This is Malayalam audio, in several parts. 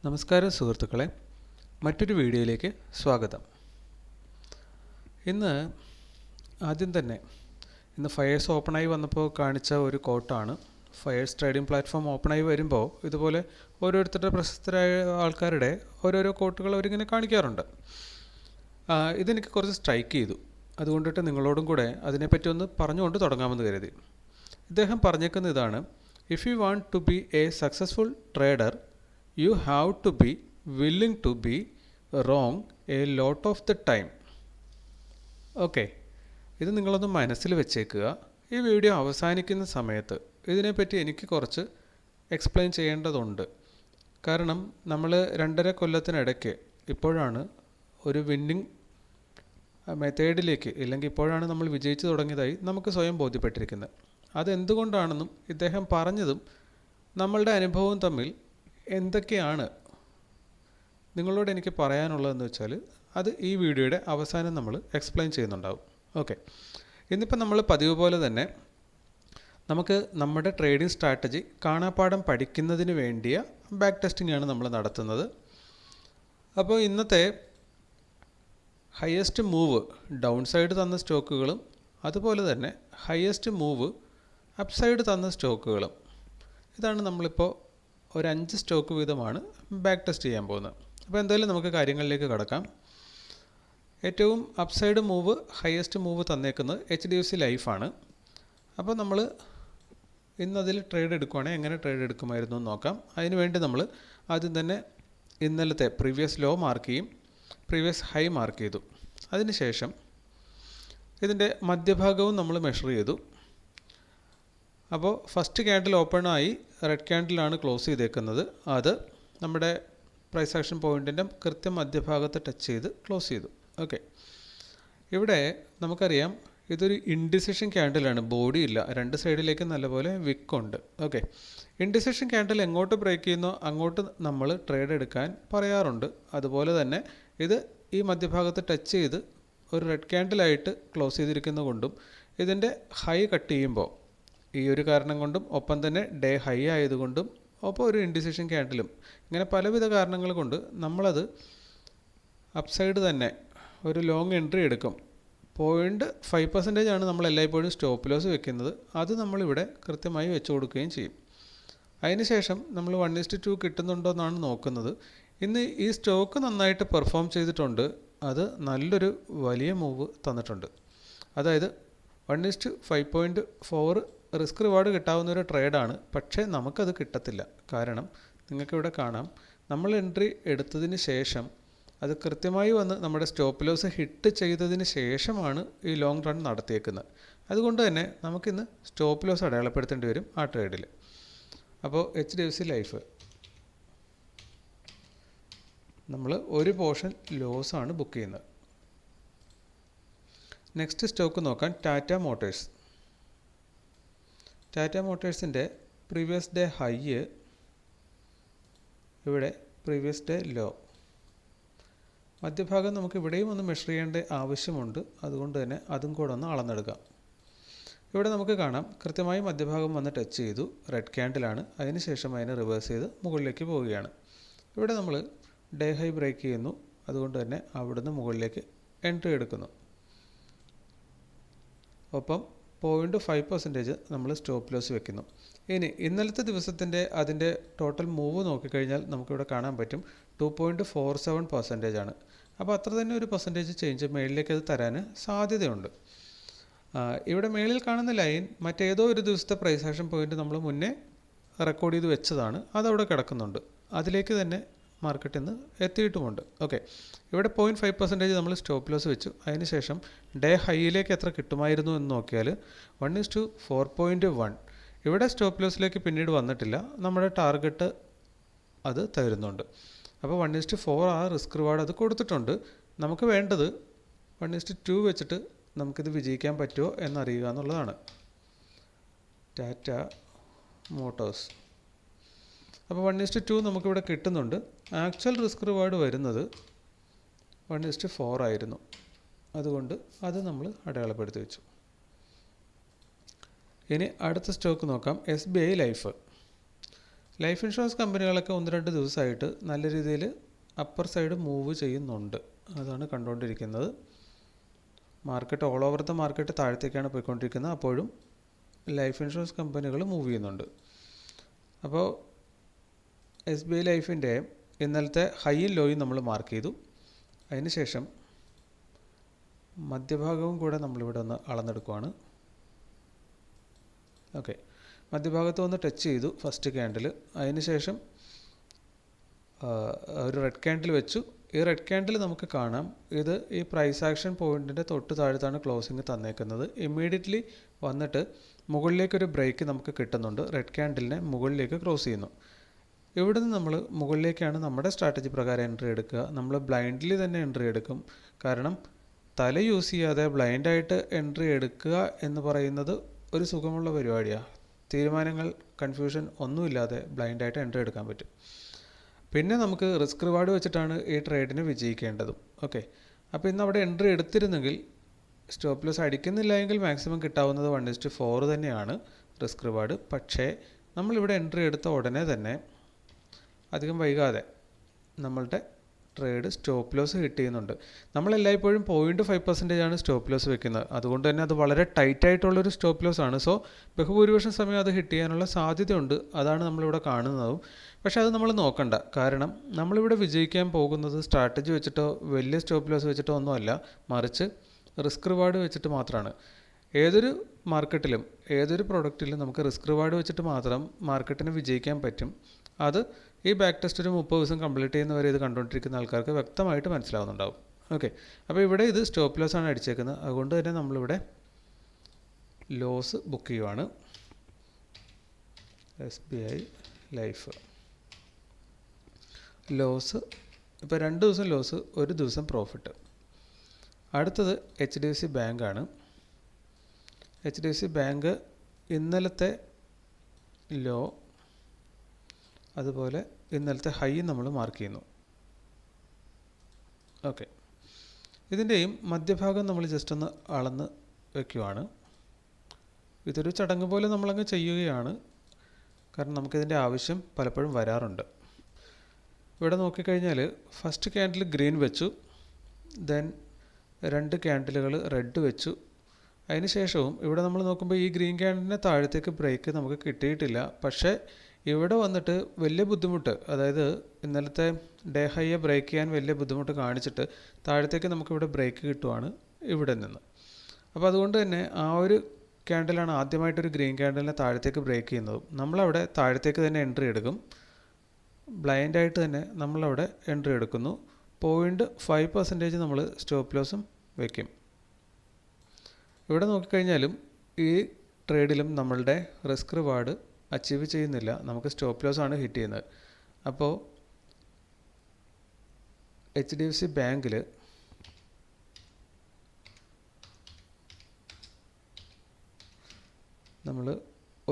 നമസ്കാരം സുഹൃത്തുക്കളെ, മറ്റൊരു വീഡിയോയിലേക്ക് സ്വാഗതം. ആദ്യം തന്നെ ഇന്ന് ഫയേഴ്സ് ഓപ്പണായി വന്നപ്പോൾ കാണിച്ച ഒരു കോട്ടാണ്. ഫയേഴ്സ് ട്രേഡിംഗ് പ്ലാറ്റ്ഫോം ഓപ്പണായി വരുമ്പോൾ ഇതുപോലെ ഓരോരുത്തരുടെ പ്രശസ്തരായ ആൾക്കാരുടെ ഓരോരോ കോട്ടുകൾ അവരിങ്ങനെ കാണിക്കാറുണ്ട്. ഇതെനിക്ക് കുറച്ച് സ്ട്രൈക്ക് ചെയ്തു. അതുകൊണ്ടിട്ട് നിങ്ങളോടും കൂടെ അതിനെപ്പറ്റി ഒന്ന് പറഞ്ഞുകൊണ്ട് തുടങ്ങാമെന്ന് കരുതി. ഇദ്ദേഹം പറഞ്ഞേക്കുന്ന ഇതാണ്: if you want to be a successful trader, you have to be willing to be wrong a lot of the time. Okay, ഇത് നിങ്ങളൊന്ന് മനസ്സിൽ വെച്ചേക്കുക. ഈ വീഡിയോ അവസാനിക്കുന്ന സമയത്ത് ഇതിനെപ്പറ്റി എനിക്ക് കുറച്ച് എക്സ്പ്ലെയിൻ ചെയ്യേണ്ടതുണ്ട്. കാരണം നമ്മൾ 2.5 കൊല്ലത്തിനിടയ്ക്ക് ഇപ്പോഴാണ് ഒരു വിന്നിങ് മെത്തേഡിലേക്ക്, ഇല്ലെങ്കിൽ ഇപ്പോഴാണ് നമ്മൾ വിജയിച്ചു തുടങ്ങിയതായി നമുക്ക് സ്വയം ബോധ്യപ്പെട്ടിരിക്കുന്നത്. അതെന്തുകൊണ്ടാണെന്നും ഇദ്ദേഹം പറഞ്ഞതും നമ്മളുടെ അനുഭവവും തമ്മിൽ എന്തൊക്കെയാണ് നിങ്ങളോട് എനിക്ക് പറയാനുള്ളതെന്ന് വെച്ചാൽ അത് ഈ വീഡിയോയുടെ അവസാനം നമ്മൾ എക്സ്പ്ലെയിൻ ചെയ്യുന്നുണ്ടാവും. ഓക്കെ, ഇന്നിപ്പോൾ നമ്മൾ പതിവ് പോലെ തന്നെ നമുക്ക് നമ്മുടെ ട്രേഡിംഗ് സ്ട്രാറ്റജി കാണാപ്പാഠം പഠിക്കുന്നതിന് വേണ്ടിയ ബാക്ക് ടെസ്റ്റിംഗ് ആണ് നമ്മൾ നടത്തുന്നത്. അപ്പോൾ ഇന്നത്തെ ഹയസ്റ്റ് മൂവ് ഡൗൺ സൈഡ് തന്ന സ്റ്റോക്കുകളും അതുപോലെ തന്നെ ഹയസ്റ്റ് മൂവ് അപ്പ് സൈഡ് തന്ന സ്റ്റോക്കുകളും, ഇതാണ് നമ്മളിപ്പോൾ ഒരു 5 സ്റ്റോക്ക് വീതമാണ് ബാക്ക് ടെസ്റ്റ് ചെയ്യാൻ പോകുന്നത്. അപ്പോൾ എന്തായാലും നമുക്ക് കാര്യങ്ങളിലേക്ക് കടക്കാം. ഏറ്റവും അപ്സൈഡ് മൂവ്, ഹയസ്റ്റ് മൂവ് തന്നേക്കുന്നത് HDFC ലൈഫാണ്. അപ്പോൾ നമ്മൾ ഇന്നതിൽ ട്രേഡ് എടുക്കുകയാണെങ്കിൽ എങ്ങനെ ട്രേഡ് എടുക്കുമായിരുന്നു എന്ന് നോക്കാം. അതിനുവേണ്ടി നമ്മൾ ആദ്യം തന്നെ ഇന്നലത്തെ പ്രീവിയസ് ലോ മാർക്ക് ചെയ്യും, പ്രീവിയസ് ഹൈ മാർക്ക് ചെയ്തു. അതിനുശേഷം ഇതിൻ്റെ മധ്യഭാഗവും നമ്മൾ മെഷർ ചെയ്തു. അപ്പോൾ ഫസ്റ്റ് ക്യാൻഡിൽ ഓപ്പണായി റെഡ് ക്യാൻഡിലാണ് ക്ലോസ് ചെയ്തേക്കുന്നത്. അത് നമ്മുടെ പ്രൈസ് ആക്ഷൻ പോയിൻറ്റിൻ്റെ കൃത്യം മധ്യഭാഗത്ത് ടച്ച് ചെയ്ത് ക്ലോസ് ചെയ്തു. ഓക്കെ, ഇവിടെ നമുക്കറിയാം ഇതൊരു ഇൻഡിസിഷൻ ക്യാൻഡിലാണ്, ബോഡി ഇല്ല, 2 സൈഡിലേക്ക് നല്ലപോലെ വിക്കുണ്ട്. ഓക്കെ, ഇൻഡിസിഷൻ ക്യാൻഡിൽ എങ്ങോട്ട് ബ്രേക്ക് ചെയ്യുന്നോ അങ്ങോട്ട് നമ്മൾ ട്രേഡ് എടുക്കാൻ പറയാറുണ്ട്. അതുപോലെ തന്നെ ഇത് ഈ മധ്യഭാഗത്ത് ടച്ച് ചെയ്ത് ഒരു റെഡ് ക്യാൻഡിലായിട്ട് ക്ലോസ് ചെയ്തിരിക്കുന്നത് കൊണ്ടും ഇതിൻ്റെ ഹൈ കട്ട് ചെയ്യുമ്പോൾ ഈ ഒരു കാരണം കൊണ്ടും ഒപ്പം തന്നെ ഡേ ഹൈ ആയതുകൊണ്ടും ഒപ്പം ഒരു ഇൻഡിസിഷൻ ക്യാൻഡിലും ഇങ്ങനെ പലവിധ കാരണങ്ങൾ കൊണ്ട് നമ്മളത് അപ്സൈഡ് തന്നെ ഒരു ലോങ് എൻട്രി എടുക്കും. 0.5% ആണ് നമ്മൾ എല്ലായ്പ്പോഴും സ്റ്റോപ്പ് ലോസ് വെക്കുന്നത്. അത് നമ്മളിവിടെ കൃത്യമായി വെച്ച് കൊടുക്കുകയും ചെയ്യും. അതിനുശേഷം നമ്മൾ 1:2 കിട്ടുന്നുണ്ടോ എന്നാണ് നോക്കുന്നത്. ഇന്ന് ഈ സ്റ്റോക്ക് നന്നായിട്ട് പെർഫോം ചെയ്തിട്ടുണ്ട്. അത് നല്ലൊരു വലിയ മൂവ് തന്നിട്ടുണ്ട്. അതായത് 1:5.4 റിസ്ക് റിവാർഡ് കിട്ടാവുന്ന ഒരു ട്രേഡാണ്. പക്ഷേ നമുക്കത് കിട്ടത്തില്ല. കാരണം നിങ്ങൾക്കിവിടെ കാണാം, നമ്മൾ എൻട്രി എടുത്തതിന് ശേഷം അത് കൃത്യമായി വന്ന് നമ്മുടെ സ്റ്റോപ്പ് ലോസ് ഹിറ്റ് ചെയ്തതിന് ശേഷമാണ് ഈ ലോങ് റൺ നടത്തിയേക്കുന്നത്. അതുകൊണ്ട് തന്നെ നമുക്കിന്ന് സ്റ്റോപ്പ് ലോസ് അടയാളപ്പെടുത്തേണ്ടി വരും ആ ട്രേഡിൽ. അപ്പോൾ HDFC ലൈഫ് നമ്മൾ ഒരു പോർഷൻ ലോസാണ് ബുക്ക് ചെയ്യുന്നത്. നെക്സ്റ്റ് സ്റ്റോക്ക് നോക്കാൻ ടാറ്റ മോട്ടേഴ്സ്. ടാറ്റ മോട്ടേഴ്സിൻ്റെ പ്രീവിയസ് ഡേ ഹൈ, ഇവിടെ പ്രീവിയസ് ഡേ ലോ. മധ്യഭാഗം നമുക്ക് ഇവിടെയും ഒന്ന് മെഷർ ചെയ്യേണ്ട ആവശ്യമുണ്ട്. അതുകൊണ്ട് തന്നെ അതും കൂടെ ഒന്ന് അളന്നെടുക്കാം. ഇവിടെ നമുക്ക് കാണാം കൃത്യമായി മധ്യഭാഗം വന്ന് ടച്ച് ചെയ്തു, റെഡ് ക്യാൻഡിലാണ്. അതിനുശേഷം അതിനെ റിവേഴ്സ് ചെയ്ത് മുകളിലേക്ക് പോവുകയാണ്. ഇവിടെ നമ്മൾ ഡേ ഹൈ ബ്രേക്ക് ചെയ്യുന്നു. അതുകൊണ്ട് തന്നെ അവിടുന്ന് മുകളിലേക്ക് എൻട്രി എടുക്കുന്നു. ഒപ്പം 0.5% നമ്മൾ സ്റ്റോപ്പ് ലോസ് വെക്കുന്നു. ഇനി ഇന്നലത്തെ ദിവസത്തിൻ്റെ അതിൻ്റെ ടോട്ടൽ മൂവ് നോക്കിക്കഴിഞ്ഞാൽ നമുക്കിവിടെ കാണാൻ പറ്റും 2.47% ആണ്. അപ്പോൾ അത്ര തന്നെ ഒരു പെർസെൻറ്റേജ് ചേഞ്ച് മേളിലേക്ക് അത് തരാൻ സാധ്യതയുണ്ട്. ഇവിടെ മേളിൽ കാണുന്ന ലൈൻ മറ്റേതോ ഒരു ദിവസത്തെ പ്രൈസ് ആക്ഷൻ പോയിൻ്റ് നമ്മൾ മുന്നേ റെക്കോർഡ് ചെയ്ത് വെച്ചതാണ്. അതവിടെ കിടക്കുന്നുണ്ട്. അതിലേക്ക് തന്നെ മാർക്കറ്റിൽ നിന്ന് എത്തിയിട്ടുമുണ്ട്. ഓക്കെ, ഇവിടെ 0.5% നമ്മൾ സ്റ്റോപ്പ് ലോസ് വെച്ചു. അതിനുശേഷം ഡേ ഹൈയിലേക്ക് എത്ര കിട്ടുമായിരുന്നു എന്ന് നോക്കിയാൽ 1:4.1. ഇവിടെ സ്റ്റോപ്പ് ലോസിലേക്ക് പിന്നീട് വന്നിട്ടില്ല. നമ്മുടെ ടാർഗറ്റ് അത് തരുന്നുണ്ട്. അപ്പോൾ 1:4 ആ റിസ്ക് റിവാർഡ് അത് കൊടുത്തിട്ടുണ്ട്. നമുക്ക് വേണ്ടത് 1:2 വെച്ചിട്ട് നമുക്കിത് വിജയിക്കാൻ പറ്റുമോ എന്നറിയുക എന്നുള്ളതാണ്. ടാറ്റ മോട്ടോഴ്സ് അപ്പോൾ 1:2 നമുക്കിവിടെ കിട്ടുന്നുണ്ട്. ആക്ച്വൽ റിസ്ക് റിവാർഡ് വരുന്നത് 1:4 ആയിരുന്നു. അതുകൊണ്ട് അത് നമ്മൾ അടയാളപ്പെടുത്തി വെച്ചു. ഇനി അടുത്ത സ്റ്റോക്ക് നോക്കാം, SBI ലൈഫ്. ലൈഫ് ഇൻഷുറൻസ് കമ്പനികളൊക്കെ 1-2 ദിവസമായിട്ട് നല്ല രീതിയിൽ അപ്പർ സൈഡ് മൂവ് ചെയ്യുന്നുണ്ട്. അതാണ് കണ്ടുകൊണ്ടിരിക്കുന്നത്. Market all over the market താഴത്തേക്കാണ് പോയിക്കൊണ്ടിരിക്കുന്നത്. അപ്പോഴും ലൈഫ് ഇൻഷുറൻസ് കമ്പനികൾ മൂവ് ചെയ്യുന്നുണ്ട്. അപ്പോൾ SBI ലൈഫിൻ്റെ ഇന്നലത്തെ ഹൈയും ലോയും നമ്മൾ മാർക്ക് ചെയ്തു. അതിനുശേഷം മധ്യഭാഗവും കൂടെ നമ്മളിവിടെ ഒന്ന് അളന്നെടുക്കുവാണ്. ഓക്കെ, മധ്യഭാഗത്ത് ഒന്ന് ടച്ച് ചെയ്തു ഫസ്റ്റ് ക്യാൻഡിൽ. അതിനുശേഷം ഒരു റെഡ് ക്യാൻഡിൽ വെച്ചു. ഈ റെഡ് ക്യാൻഡിൽ നമുക്ക് കാണാം, ഇത് ഈ പ്രൈസ് ആക്ഷൻ പോയിൻറ്റിൻ്റെ തൊട്ട് താഴത്താണ് ക്ലോസിങ് തന്നേക്കുന്നത്. ഇമ്മീഡിയറ്റ്ലി വന്നിട്ട് മുകളിലേക്കൊരു ബ്രേക്ക് നമുക്ക് കിട്ടുന്നുണ്ട്. റെഡ് ക്യാൻഡിലിനെ മുകളിലേക്ക് ക്രോസ് ചെയ്യുന്നു. ഇവിടുന്ന് നമ്മൾ മുകളിലേക്കാണ് നമ്മുടെ സ്ട്രാറ്റജി പ്രകാരം എൻട്രി എടുക്കുക. നമ്മൾ ബ്ലൈൻഡ്ലി തന്നെ എൻട്രി എടുക്കും. കാരണം തല യൂസ് ചെയ്യാതെ ബ്ലൈൻഡായിട്ട് എൻട്രി എടുക്കുക എന്ന് പറയുന്നത് ഒരു സുഖമുള്ള പരിപാടിയാണ്. തീരുമാനങ്ങൾ, കൺഫ്യൂഷൻ ഒന്നുമില്ലാതെ ബ്ലൈൻഡായിട്ട് എൻട്രി എടുക്കാൻ പറ്റും. പിന്നെ നമുക്ക് റിസ്ക് റിവാർഡ് വെച്ചിട്ടാണ് ഈ ട്രേഡിന് വിജയിക്കേണ്ടതും. ഓക്കെ, അപ്പോൾ ഇന്ന് അവിടെ എൻട്രി എടുത്തിരുന്നെങ്കിൽ സ്റ്റോപ്പ് ലോസ് അടിക്കുന്നില്ല എങ്കിൽ മാക്സിമം കിട്ടാവുന്നത് 1:4 തന്നെയാണ് റിസ്ക് റിവാർഡ്. പക്ഷേ നമ്മളിവിടെ എൻട്രി എടുത്ത ഉടനെ തന്നെ അധികം വൈകാതെ നമ്മളുടെ ട്രേഡ് സ്റ്റോപ്പ് ലോസ് ഹിറ്റ് ചെയ്യുന്നുണ്ട്. നമ്മളെല്ലായ്പ്പോഴും 0.5% സ്റ്റോപ്പ് ലോസ് വെക്കുന്നത്. അതുകൊണ്ട് തന്നെ അത് വളരെ ടൈറ്റായിട്ടുള്ളൊരു സ്റ്റോപ്പ് ലോസ് ആണ്. സോ ബഹുഭൂരിപക്ഷം സമയം അത് ഹിറ്റ് ചെയ്യാനുള്ള സാധ്യതയുണ്ട്. അതാണ് നമ്മളിവിടെ കാണുന്നതും. പക്ഷേ അത് നമ്മൾ നോക്കണ്ട. കാരണം നമ്മളിവിടെ വിജയിക്കാൻ പോകുന്നത് സ്ട്രാറ്റജി വെച്ചിട്ടോ വലിയ സ്റ്റോപ്പ് ലോസ് വെച്ചിട്ടോ ഒന്നുമല്ല, മറിച്ച് റിസ്ക് റിവാർഡ് വെച്ചിട്ട് മാത്രമാണ്. ഏതൊരു മാർക്കറ്റിലും ഏതൊരു പ്രൊഡക്റ്റിലും നമുക്ക് റിസ്ക് റിവാർഡ് വെച്ചിട്ട് മാത്രം മാർക്കറ്റിന് വിജയിക്കാൻ പറ്റും. അത് ഈ ബാക്ക് ടെസ്റ്റ് ഒരു 30 ദിവസം കംപ്ലീറ്റ് ചെയ്യുന്നവരെ ഇത് കണ്ടുകൊണ്ടിരിക്കുന്ന ആൾക്കാർക്ക് വ്യക്തമായിട്ട് മനസ്സിലാവുന്നുണ്ടാവും. ഓക്കെ, അപ്പോൾ ഇവിടെ ഇത് സ്റ്റോപ്പ് ലോസ് ആണ് അടിച്ചേക്കുന്നത്. അതുകൊണ്ട് തന്നെ നമ്മളിവിടെ ലോസ് ബുക്ക് ചെയ്യുവാണ്. SBI ലൈഫ് ലോസ് ഇപ്പോൾ 2 ദിവസം ലോസ്, 1 ദിവസം പ്രോഫിറ്റ്. അടുത്തത് HDFC ബാങ്കാണ്. HDFC ബാങ്ക് ഇന്നലത്തെ ലോ അതുപോലെ ഇന്നലത്തെ ഹൈ നമ്മൾ മാർക്ക് ചെയ്യുന്നു. ഓക്കെ, ഇതിൻ്റെയും മധ്യഭാഗം നമ്മൾ ജസ്റ്റ് ഒന്ന് അളന്ന് വയ്ക്കുവാണ്. ഇതൊരു ചടങ്ങ് പോലെ നമ്മളങ്ങ് ചെയ്യുകയാണ്. കാരണം നമുക്കിതിൻ്റെ ആവശ്യം പലപ്പോഴും വരാറുണ്ട്. ഇവിടെ നോക്കിക്കഴിഞ്ഞാൽ ഫസ്റ്റ് ക്യാൻഡിൽ ഗ്രീൻ വെച്ചു, ദെൻ 2 ക്യാൻഡിലുകൾ റെഡ് വെച്ചു. അതിന് ശേഷവും ഇവിടെ നമ്മൾ നോക്കുമ്പോൾ ഈ ഗ്രീൻ ക്യാൻഡിലിൻ്റെ താഴത്തേക്ക് ബ്രേക്ക് നമുക്ക് കിട്ടിയിട്ടില്ല. പക്ഷേ ഇവിടെ വന്നിട്ട് വലിയ ബുദ്ധിമുട്ട്, അതായത് ഇന്നലത്തെ ഡേ ഹൈയെ ബ്രേക്ക് ചെയ്യാൻ വലിയ ബുദ്ധിമുട്ട് കാണിച്ചിട്ട് താഴത്തേക്ക് നമുക്കിവിടെ ബ്രേക്ക് കിട്ടുവാണ് ഇവിടെ നിന്ന്. അപ്പോൾ അതുകൊണ്ട് തന്നെ ആ ഒരു ക്യാൻഡിലാണ് ആദ്യമായിട്ടൊരു ഗ്രീൻ ക്യാൻഡിലിനെ താഴത്തേക്ക് ബ്രേക്ക് ചെയ്യുന്നതും. നമ്മളവിടെ താഴത്തേക്ക് തന്നെ എൻട്രി എടുക്കും. ബ്ലൈൻഡായിട്ട് തന്നെ നമ്മളവിടെ എൻട്രി എടുക്കുന്നു. 0.5% നമ്മൾ സ്റ്റോപ്പ് ലോസും വയ്ക്കും. ഇവിടെ നോക്കിക്കഴിഞ്ഞാലും ഈ ട്രേഡിലും നമ്മളുടെ റിസ്ക് റിവാർഡ് അച്ചീവ് ചെയ്യുന്നില്ല. നമുക്ക് സ്റ്റോപ്പ് ലോസ് ആണ് ഹിറ്റ് ചെയ്യുന്നത്. അപ്പോൾ HDFC ബാങ്കിൽ നമ്മൾ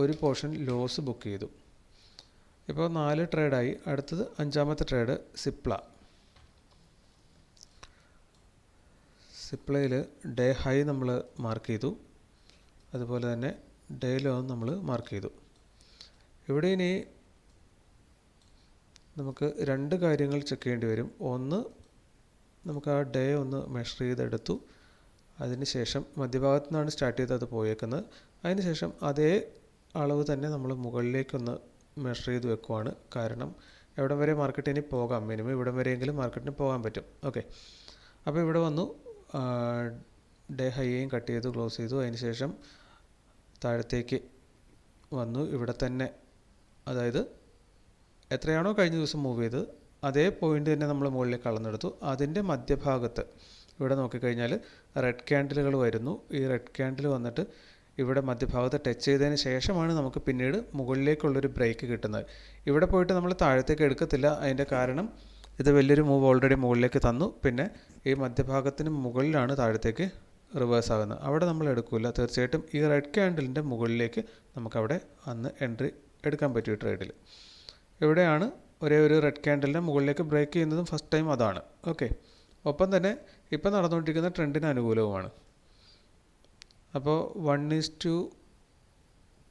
ഒരു പോർഷൻ ലോസ് ബുക്ക് ചെയ്തു. ഇപ്പോൾ 4 ട്രേഡായി. അടുത്തത് 5ാമത്തെ ട്രേഡ് സിപ്ലയിൽ ഡേ ഹൈ നമ്മൾ മാർക്ക് ചെയ്തു. അതുപോലെ തന്നെ ഡേ ലോ നമ്മൾ മാർക്ക് ചെയ്തു. ഇവിടെ ഇനി നമുക്ക് 2 കാര്യങ്ങൾ ചെക്ക് ചെയ്യേണ്ടി വരും. ഒന്ന്, നമുക്ക് ആ ഡേ ഒന്ന് മെഷർ ചെയ്തെടുത്തു. അതിനുശേഷം മധ്യഭാഗത്തു നിന്നാണ് സ്റ്റാർട്ട് ചെയ്ത് അത് പോയേക്കുന്നത്. അതിനുശേഷം അതേ അളവ് തന്നെ നമ്മൾ മുകളിലേക്കൊന്ന് മെഷർ ചെയ്ത് വെക്കുവാണ്. കാരണം എവിടം വരെ മാർക്കറ്റ് ഇനി പോകാം, മിനിമം ഇവിടം വരെയെങ്കിലും മാർക്കറ്റിന് പോകാൻ പറ്റും. ഓക്കെ, അപ്പോൾ ഇവിടെ വന്നു, ഡേ ഹൈയെയും കട്ട് ചെയ്തു ക്ലോസ് ചെയ്തു. അതിനുശേഷം താഴത്തേക്ക് വന്നു. ഇവിടെ തന്നെ, അതായത് എത്രയാണോ കഴിഞ്ഞ ദിവസം മൂവ് ചെയ്തത് അതേ പോയിൻ്റ് തന്നെ നമ്മൾ മുകളിലേക്ക് അളന്നെടുത്തു. അതിൻ്റെ മധ്യഭാഗത്ത് ഇവിടെ നോക്കിക്കഴിഞ്ഞാൽ റെഡ് ക്യാൻഡിലുകൾ വരുന്നു. ഈ റെഡ് ക്യാൻഡിൽ വന്നിട്ട് ഇവിടെ മധ്യഭാഗത്ത് ടച്ച് ചെയ്തതിന് ശേഷമാണ് നമുക്ക് പിന്നീട് മുകളിലേക്കുള്ളൊരു ബ്രേക്ക് കിട്ടുന്നത്. ഇവിടെ പോയിട്ട് നമ്മൾ താഴത്തേക്ക് എടുക്കത്തില്ല. അതിൻ്റെ കാരണം ഇത് വലിയൊരു മൂവ് ഓൾറെഡി മുകളിലേക്ക് തന്നു. പിന്നെ ഈ മധ്യഭാഗത്തിന് മുകളിലാണ് താഴത്തേക്ക് റിവേഴ്സ് ആകുന്നത്. അവിടെ നമ്മൾ എടുക്കില്ല. തീർച്ചയായിട്ടും ഈ റെഡ് ക്യാൻഡിലിൻ്റെ മുകളിലേക്ക് നമുക്കവിടെ അന്ന് എൻട്രി എടുക്കാൻ പറ്റും ഈ ട്രേഡിൽ. ഇവിടെയാണ് ഒരേ ഒരു റെഡ് ക്യാൻഡിലിൻ്റെ മുകളിലേക്ക് ബ്രേക്ക് ചെയ്യുന്നതും ഫസ്റ്റ് ടൈം അതാണ്. ഓക്കെ, ഒപ്പം തന്നെ ഇപ്പം നടന്നുകൊണ്ടിരിക്കുന്ന ട്രെൻഡിന് അനുകൂലവുമാണ്. അപ്പോൾ 1:2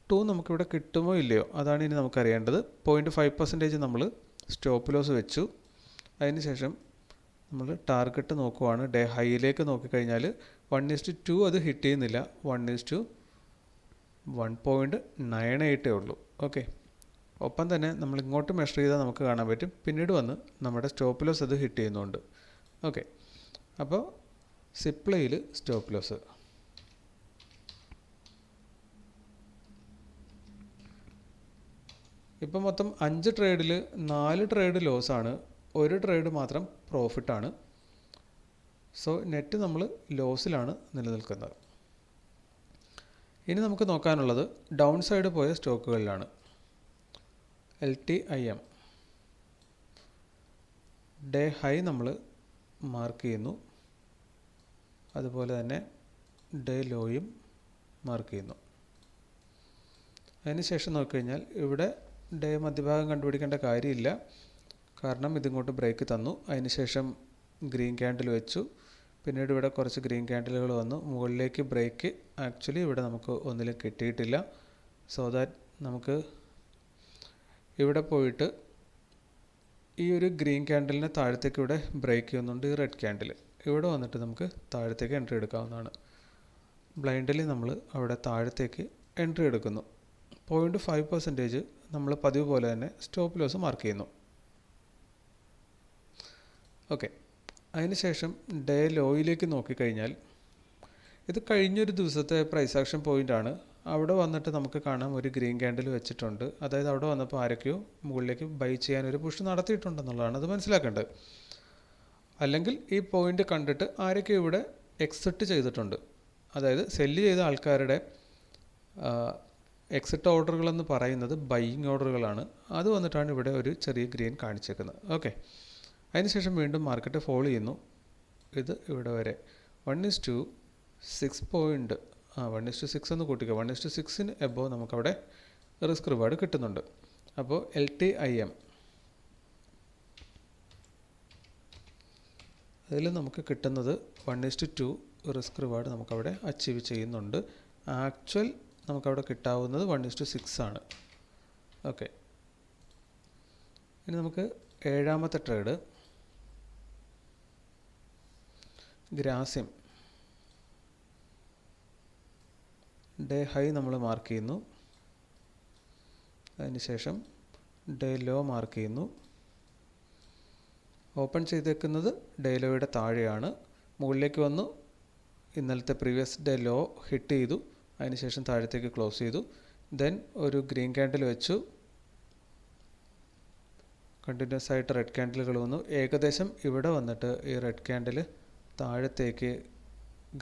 2 നമുക്കിവിടെ കിട്ടുമോ ഇല്ലയോ, അതാണ് ഇനി നമുക്കറിയേണ്ടത്. 0.5% നമ്മൾ സ്റ്റോപ്പ് ലോസ് വെച്ചു. അതിനുശേഷം നമ്മൾ ടാർഗറ്റ് നോക്കുവാണ്. ഡേ ഹൈയിലേക്ക് നോക്കിക്കഴിഞ്ഞാൽ 1:2 അത് ഹിറ്റ് ചെയ്യുന്നില്ല. 1:1.98 ഉള്ളൂ. ഓക്കെ, ഒപ്പം തന്നെ നമ്മൾ ഇങ്ങോട്ട് മെഷർ ചെയ്താൽ നമുക്ക് കാണാൻ പറ്റും പിന്നീട് വന്ന് നമ്മുടെ സ്റ്റോപ്പ് ലോസ് അത് ഹിറ്റ് ചെയ്യുന്നുണ്ട്. ഓക്കെ, അപ്പോൾ സിപ്ലയിൽ സ്റ്റോപ്പ് ലോസ് ഇപ്പം മൊത്തം 5 ട്രേഡിൽ 4 ട്രേഡ് ലോസാണ്, 1 ട്രേഡ് മാത്രം പ്രോഫിറ്റാണ്. സോ നെറ്റ് നമ്മൾ ലോസിലാണ് നിലനിൽക്കുന്നത്. ഇനി നമുക്ക് നോക്കാനുള്ളത് ഡൗൺ സൈഡ് പോയ സ്റ്റോക്കുകളിലാണ്. LTIM ഡേ ഹൈ നമ്മൾ മാർക്ക് ചെയ്യുന്നു, അതുപോലെ തന്നെ ഡേ ലോയും മാർക്ക് ചെയ്യുന്നു. അതിനുശേഷം നോക്കിക്കഴിഞ്ഞാൽ ഇവിടെ ഡേ മധ്യഭാഗം കണ്ടുപിടിക്കേണ്ട കാര്യമില്ല, കാരണം ഇതിങ്ങോട്ട് ബ്രേക്ക് തന്നു. അതിനുശേഷം ഗ്രീൻ ക്യാൻഡിൽ വെച്ചു, പിന്നീട് ഇവിടെ കുറച്ച് ഗ്രീൻ ക്യാൻഡിലുകൾ വന്നു. മുകളിലേക്ക് ബ്രേക്ക് ആക്ച്വലി ഇവിടെ നമുക്ക് ഒന്നിലും കിട്ടിയിട്ടില്ല. സോ ദാറ്റ് നമുക്ക് ഇവിടെ പോയിട്ട് ഈ ഒരു ഗ്രീൻ ക്യാൻഡിലിനെ താഴത്തേക്ക് ഇവിടെ ബ്രേക്ക് ചെയ്യുന്നുണ്ട്. ഈ റെഡ് ക്യാൻഡിൽ ഇവിടെ വന്നിട്ട് നമുക്ക് താഴത്തേക്ക് എൻട്രി എടുക്കാവുന്നതാണ്. ബ്ലൈൻഡലി നമ്മൾ അവിടെ താഴത്തേക്ക് എൻട്രി എടുക്കുന്നു. 0.5% നമ്മൾ പതിവ് പോലെ തന്നെ സ്റ്റോപ്പ് ലോസ് മാർക്ക് ചെയ്യുന്നു. ഓക്കെ, അതിനുശേഷം ഡേ ലോയിലേക്ക് നോക്കിക്കഴിഞ്ഞാൽ ഇത് കഴിഞ്ഞൊരു ദിവസത്തെ പ്രൈസ് ആക്ഷൻ പോയിൻ്റാണ്. അവിടെ വന്നിട്ട് നമുക്ക് കാണാം ഒരു ഗ്രീൻ ക്യാൻഡിൽ വെച്ചിട്ടുണ്ട്. അതായത് അവിടെ വന്നപ്പോൾ ആരൊക്കെയോ മുകളിലേക്ക് ബൈ ചെയ്യാൻ ഒരു പുഷ് നടത്തിയിട്ടുണ്ടെന്നുള്ളതാണ് അത് മനസ്സിലാക്കേണ്ടത്. അല്ലെങ്കിൽ ഈ പോയിൻ്റ് കണ്ടിട്ട് ആരൊക്കെയോ ഇവിടെ എക്സിറ്റ് ചെയ്തിട്ടുണ്ട്. അതായത് സെല്ല് ചെയ്ത ആൾക്കാരുടെ എക്സിറ്റ് ഓർഡറുകളെന്ന് പറയുന്നത് ബൈയിങ് ഓർഡറുകളാണ്. അത് വന്നിട്ടാണ് ഇവിടെ ഒരു ചെറിയ ഗ്രീൻ കാണിച്ചേക്കുന്നത്. ഓക്കെ, അതിനുശേഷം വീണ്ടും മാർക്കറ്റ് ഫോൾ ചെയ്യുന്നു. ഇത് ഇവിടെ വരെ 1:6 1:6 എന്ന് കൂട്ടിക്കുക. 1:6 എബോവ് നമുക്കവിടെ റിസ്ക് റിവാർഡ് കിട്ടുന്നുണ്ട്. അപ്പോൾ LTIM അതിൽ നമുക്ക് കിട്ടുന്നത് 1:2 റിസ്ക് റിവാർഡ് നമുക്കവിടെ അച്ചീവ് ചെയ്യുന്നുണ്ട്. ആക്ച്വൽ നമുക്കവിടെ കിട്ടാവുന്നത് 1:6 ആണ്. ഓക്കെ, ഇനി നമുക്ക് 7ാമത്തെ ട്രേഡ് ഗ്രാസിം. ഡേ ഹൈ നമ്മൾ മാർക്ക് ചെയ്യുന്നു, അതിനുശേഷം ഡേ ലോ മാർക്ക് ചെയ്യുന്നു. ഓപ്പൺ ചെയ്തേക്കുന്നത് ഡേ ലോയുടെ താഴെയാണ്. മുകളിലേക്ക് വന്നു, ഇന്നലത്തെ പ്രീവിയസ് ഡേ ലോ ഹിറ്റ് ചെയ്തു, അതിനുശേഷം താഴത്തേക്ക് ക്ലോസ് ചെയ്തു. ദെൻ ഒരു ഗ്രീൻ ക്യാൻഡിൽ വെച്ചു, കണ്ടിന്യൂസ് ആയിട്ട് റെഡ് ക്യാൻഡിലുകൾ വന്നു. ഏകദേശം ഇവിടെ വന്നിട്ട് ഈ റെഡ് ക്യാൻഡിൽ താഴത്തേക്ക്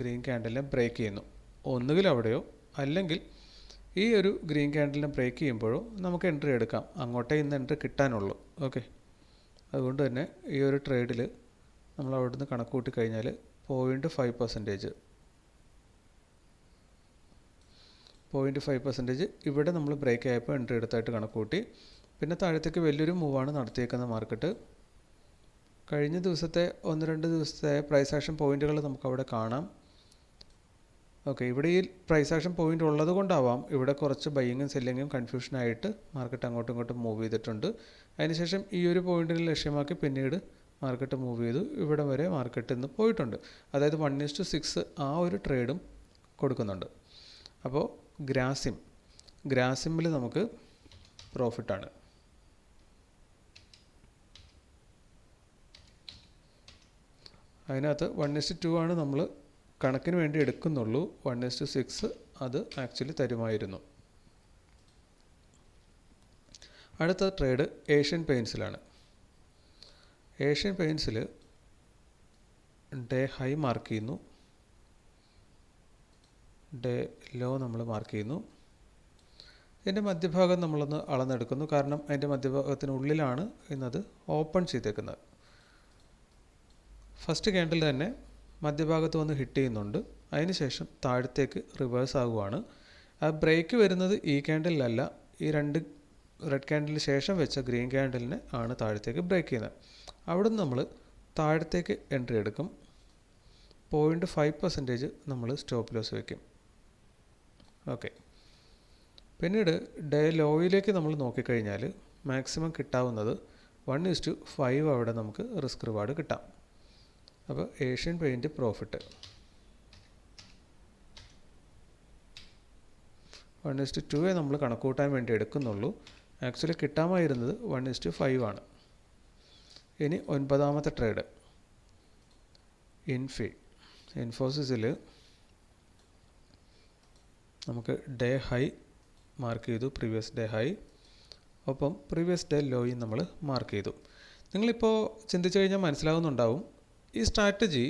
ഗ്രീൻ ക്യാൻഡിലിനെ ബ്രേക്ക് ചെയ്യുന്നു. ഒന്നുകിൽ അവിടെയോ അല്ലെങ്കിൽ ഈ ഒരു ഗ്രീൻ ക്യാൻഡിലിനെ ബ്രേക്ക് ചെയ്യുമ്പോഴോ നമുക്ക് എൻട്രി എടുക്കാം. അങ്ങോട്ടേ ഇന്ന് എൻട്രി കിട്ടാനുള്ളൂ. ഓക്കെ, അതുകൊണ്ട് തന്നെ ഈ ഒരു ട്രേഡിൽ നമ്മൾ അവിടുന്ന് കണക്ക് കൂട്ടി കഴിഞ്ഞാൽ 0.5% ഇവിടെ നമ്മൾ ബ്രേക്ക് ആയപ്പോൾ എൻട്രി എടുത്തായിട്ട് കണക്ക് കൂട്ടി. പിന്നെ താഴത്തേക്ക് വലിയൊരു മൂവാണ് നടത്തിയേക്കുന്ന മാർക്കറ്റ്. കഴിഞ്ഞ ദിവസത്തെ 1-2 ദിവസത്തെ പ്രൈസ് ആക്ഷൻ പോയിന്റുകൾ നമുക്കവിടെ കാണാം. ഓക്കെ, ഇവിടെ ഈ പ്രൈസ് ആക്ഷൻ പോയിന്റ് ഉള്ളത് കൊണ്ടാവാം ഇവിടെ കുറച്ച് ബൈയിങ്ങും സെല്ലിങ്ങും കൺഫ്യൂഷനായിട്ട് മാർക്കറ്റ് അങ്ങോട്ടും ഇങ്ങോട്ടും മൂവ് ചെയ്തിട്ടുണ്ട്. അതിനുശേഷം ഈ ഒരു പോയിന്റിനെ ലക്ഷ്യമാക്കി പിന്നീട് മാർക്കറ്റ് മൂവ് ചെയ്തു. ഇവിടെ വരെ മാർക്കറ്റ് ഇന്ന് പോയിട്ടുണ്ട്. അതായത് 1:6 ആ ഒരു ട്രേഡും കൊടുക്കുന്നുണ്ട്. അപ്പോൾ ഗ്രാസിമിൽ നമുക്ക് പ്രോഫിറ്റാണ്. അതിനകത്ത് 1:2 ആണ് നമ്മൾ കണക്കിന് വേണ്ടി എടുക്കുന്നുള്ളൂ. 1:6 അത് ആക്ച്വലി തരുമായിരുന്നു. അടുത്ത ട്രേഡ് ഏഷ്യൻ പെയിൻസിലാണ്. ഏഷ്യൻ പെയിൻസിൽ ഡേ ഹൈ മാർക്ക് ചെയ്യുന്നു, ഡേ ലോ നമ്മൾ മാർക്ക് ചെയ്യുന്നു. ഇതിൻ്റെ മധ്യഭാഗം നമ്മളൊന്ന് അളന്നെടുക്കുന്നു, കാരണം അതിൻ്റെ മധ്യഭാഗത്തിനുള്ളിലാണ് ഇന്നത് ഓപ്പൺ ചെയ്തേക്കുന്നത്. ഫസ്റ്റ് ക്യാൻഡിൽ തന്നെ മധ്യഭാഗത്ത് വന്ന് ഹിറ്റ് ചെയ്യുന്നുണ്ട്, അതിനുശേഷം താഴത്തേക്ക് റിവേഴ്സ് ആകുവാണ്. ആ ബ്രേക്ക് വരുന്നത് ഈ ക്യാൻഡിലല്ല, ഈ 2 റെഡ് ക്യാൻഡിലിന് ശേഷം വെച്ച ഗ്രീൻ ക്യാൻഡിലിനെ ആണ് താഴത്തേക്ക് ബ്രേക്ക് ചെയ്യുന്നത്. അവിടെ നിന്ന് നമ്മൾ താഴത്തേക്ക് എൻട്രി എടുക്കും. 0.5% നമ്മൾ സ്റ്റോപ്പ് ലോസ് വയ്ക്കും. ഓക്കെ, പിന്നീട് ഡേ ലോയിലേക്ക് നമ്മൾ നോക്കിക്കഴിഞ്ഞാൽ മാക്സിമം കിട്ടാവുന്നത് 1:5 അവിടെ നമുക്ക് റിസ്ക് റിവാർഡ് കിട്ടാം. അപ്പോൾ ഏഷ്യൻ പെയിൻറ്റ് പ്രോഫിറ്റ് 1:2 നമ്മൾ കണക്കൂട്ടാൻ വേണ്ടി എടുക്കുന്നുള്ളൂ. ആക്ച്വലി കിട്ടാമായിരുന്നത് 1:5 ആണ്. ഇനി 9ാമത്തെ ട്രേഡ് ഇൻഫോസിസിൽ നമുക്ക് ഡേ ഹൈ മാർക്ക് ചെയ്തു, പ്രീവിയസ് ഡേ ഹൈ, ഒപ്പം പ്രീവിയസ് ഡേ ലോയും നമ്മൾ മാർക്ക് ചെയ്തു. നിങ്ങളിപ്പോൾ ചിന്തിച്ചു കഴിഞ്ഞാൽ മനസ്സിലാവുന്നുണ്ടാവും, ഈ സ്ട്രാറ്റജി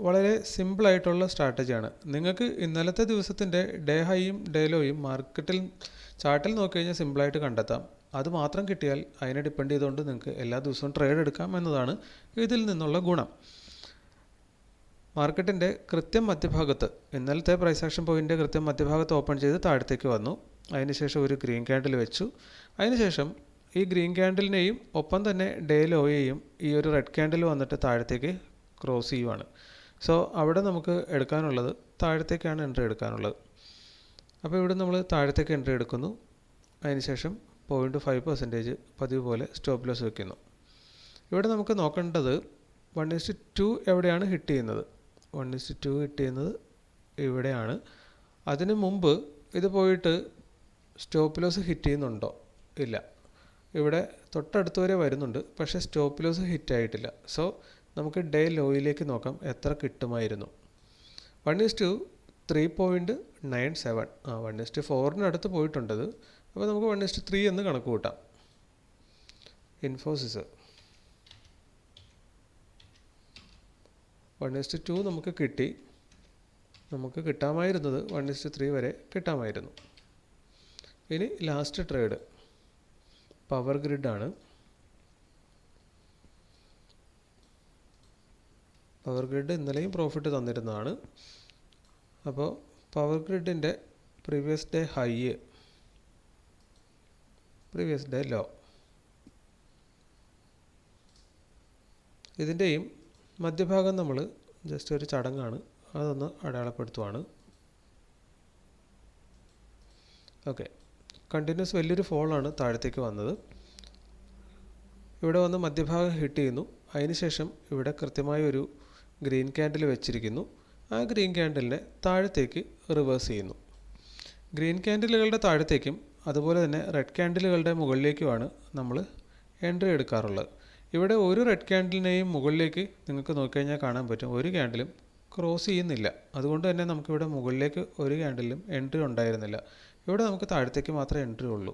വളരെ സിമ്പിളായിട്ടുള്ള സ്ട്രാറ്റജിയാണ്. നിങ്ങൾക്ക് ഇന്നലത്തെ ദിവസത്തിൻ്റെ ഡേ ഹൈയും ഡേ ലോയും മാർക്കറ്റിൽ ചാർട്ടിൽ നോക്കിക്കഴിഞ്ഞാൽ സിമ്പിളായിട്ട് കണ്ടെത്താം. അത് മാത്രം കിട്ടിയാൽ അതിനെ ഡിപ്പെൻഡ് ചെയ്തുകൊണ്ട് നിങ്ങൾക്ക് എല്ലാ ദിവസവും ട്രേഡ് എടുക്കാം എന്നതാണ് ഇതിൽ നിന്നുള്ള ഗുണം. മാർക്കറ്റിൻ്റെ കൃത്യം മധ്യഭാഗത്ത് ഇന്നലത്തെ പ്രൈസ് ആക്ഷൻ പോയിൻ്റ് കൃത്യം മധ്യഭാഗത്ത് ഓപ്പൺ ചെയ്ത് താഴത്തേക്ക് വന്നു. അതിനുശേഷം ഒരു ഗ്രീൻ ക്യാൻഡിൽ വെച്ചു. അതിനുശേഷം ഈ ഗ്രീൻ ക്യാൻഡിലിനെയും ഒപ്പം തന്നെ ഡേ ലോയെയും ഈ ഒരു റെഡ് ക്യാൻഡിൽ വന്നിട്ട് താഴത്തേക്ക് ക്രോസ് ചെയ്യുവാണ്. സോ അവിടെ നമുക്ക് എടുക്കാനുള്ളത് താഴത്തേക്കാണ് എൻട്രി എടുക്കാനുള്ളത്. അപ്പോൾ ഇവിടെ നമ്മൾ താഴത്തേക്ക് എൻട്രി എടുക്കുന്നു. അതിനുശേഷം 0.5% പതിവ് പോലെ സ്റ്റോപ്പ് ലോസ് വയ്ക്കുന്നു. ഇവിടെ നമുക്ക് നോക്കേണ്ടത് 1:2 എവിടെയാണ് ഹിറ്റ് ചെയ്യുന്നത്. 1:2 ഹിറ്റ് ചെയ്യുന്നത് ഇവിടെയാണ്. അതിന് മുമ്പ് ഇത് പോയിട്ട് സ്റ്റോപ്പ് ലോസ് ഹിറ്റ് ചെയ്യുന്നുണ്ടോ? ഇല്ല. ഇവിടെ തൊട്ടടുത്ത് വരെ വരുന്നുണ്ട്, പക്ഷേ സ്റ്റോപ്പ് ലോസ് ഹിറ്റ് ആയിട്ടില്ല. സോ നമുക്ക് ഡേ ലോയിലേക്ക് നോക്കാം എത്ര കിട്ടുമായിരുന്നു. 1:3.97 1:4 പോയിട്ടുണ്ടത്. അപ്പോൾ നമുക്ക് 1:3 എന്ന് കണക്ക് കൂട്ടാം. ഇൻഫോസിസ് 1:2 നമുക്ക് കിട്ടി. നമുക്ക് കിട്ടാമായിരുന്നത് 1:3 വരെ കിട്ടാമായിരുന്നു. ഇനി ലാസ്റ്റ് ട്രേഡ് പവർ ഗ്രിഡാണ്. പവർ ഗ്രിഡ് ഇന്നലെയും പ്രോഫിറ്റ് തന്നിരുന്നതാണ്. അപ്പോൾ പവർ ഗ്രിഡിൻ്റെ previous day high, previous day low, ഇതിൻ്റെയും മധ്യഭാഗം നമ്മൾ ജസ്റ്റ് ഒരു ചടങ്ങാണ്, അതൊന്ന് അടയാളപ്പെടുത്തുവാണ്. ഓക്കെ, കണ്ടിന്യൂസ് വലിയൊരു ഫോളാണ് താഴത്തേക്ക് വന്നത്. ഇവിടെ വന്ന് മധ്യഭാഗം ഹിറ്റ് ചെയ്യുന്നു. അതിനുശേഷം ഇവിടെ കൃത്യമായ ഒരു ഗ്രീൻ ക്യാൻഡിൽ വെച്ചിരിക്കുന്നു. ആ ഗ്രീൻ ക്യാൻഡിലിനെ താഴത്തേക്ക് റിവേഴ്സ് ചെയ്യുന്നു. ഗ്രീൻ ക്യാൻഡിലുകളുടെ താഴത്തേക്കും അതുപോലെ തന്നെ റെഡ് ക്യാൻഡിലുകളുടെ മുകളിലേക്കുമാണ് നമ്മൾ എൻട്രി എടുക്കാറുള്ളത്. ഇവിടെ ഒരു റെഡ് ക്യാൻഡിലിനെയും മുകളിലേക്ക് നിങ്ങൾക്ക് നോക്കിക്കഴിഞ്ഞാൽ കാണാൻ പറ്റും ഒരു ക്യാൻഡിലും ക്രോസ് ചെയ്യുന്നില്ല. അതുകൊണ്ട് തന്നെ നമുക്കിവിടെ മുകളിലേക്ക് ഒരു ക്യാൻഡിലും എൻട്രി ഉണ്ടായിരുന്നില്ല. ഇവിടെ നമുക്ക് താഴത്തേക്ക് മാത്രമേ എൻട്രി ഉള്ളൂ.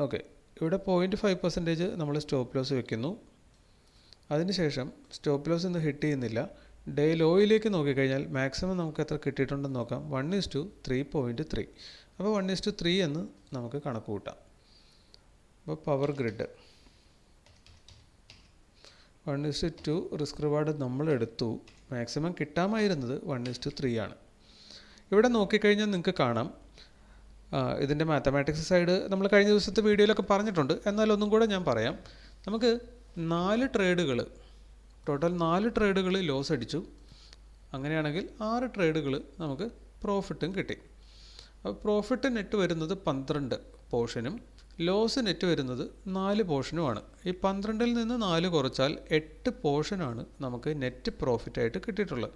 ഓക്കെ, ഇവിടെ 0.5% നമ്മൾ സ്റ്റോപ്പ് ലോസ് വെക്കുന്നു. അതിനുശേഷം സ്റ്റോപ്പ് ലോസ് ഇന്ന് ഹിറ്റ് ചെയ്യുന്നില്ല. ഡേ ലോയിലേക്ക് നോക്കിക്കഴിഞ്ഞാൽ മാക്സിമം നമുക്ക് എത്ര കിട്ടിയിട്ടുണ്ടെന്ന് നോക്കാം. 1:3.3. അപ്പോൾ 1:3 എന്ന് നമുക്ക് കണക്ക് കൂട്ടാം. അപ്പോൾ പവർ ഗ്രിഡ് 1:2 റിസ്ക് റിവാർഡ് നമ്മൾ എടുത്തു. മാക്സിമം കിട്ടാമായിരുന്നത് 1:3 ആണ്. ഇവിടെ നോക്കിക്കഴിഞ്ഞാൽ നിങ്ങൾക്ക് കാണാം, ഇതിൻ്റെ മാത്തമാറ്റിക്സ് സൈഡ് നമ്മൾ കഴിഞ്ഞ ദിവസത്തെ വീഡിയോയിലൊക്കെ പറഞ്ഞിട്ടുണ്ട്. എന്നാൽ ഒന്നും കൂടെ ഞാൻ പറയാം. നമുക്ക് 4 ട്രേഡുകൾ, ടോട്ടൽ 4 ട്രേഡുകൾ ലോസ് അടിച്ചു. അങ്ങനെയാണെങ്കിൽ 6 ട്രേഡുകൾ നമുക്ക് പ്രോഫിറ്റും കിട്ടി. അപ്പോൾ പ്രോഫിറ്റ് നെറ്റ് വരുന്നത് 12 പോർഷനും ലോസ് നെറ്റ് വരുന്നത് 4 പോർഷനുമാണ്. ഈ 12ൽ നിന്ന് 4 കുറച്ചാൽ 8 പോർഷനാണ് നമുക്ക് നെറ്റ് പ്രോഫിറ്റായിട്ട് കിട്ടിയിട്ടുള്ളത്.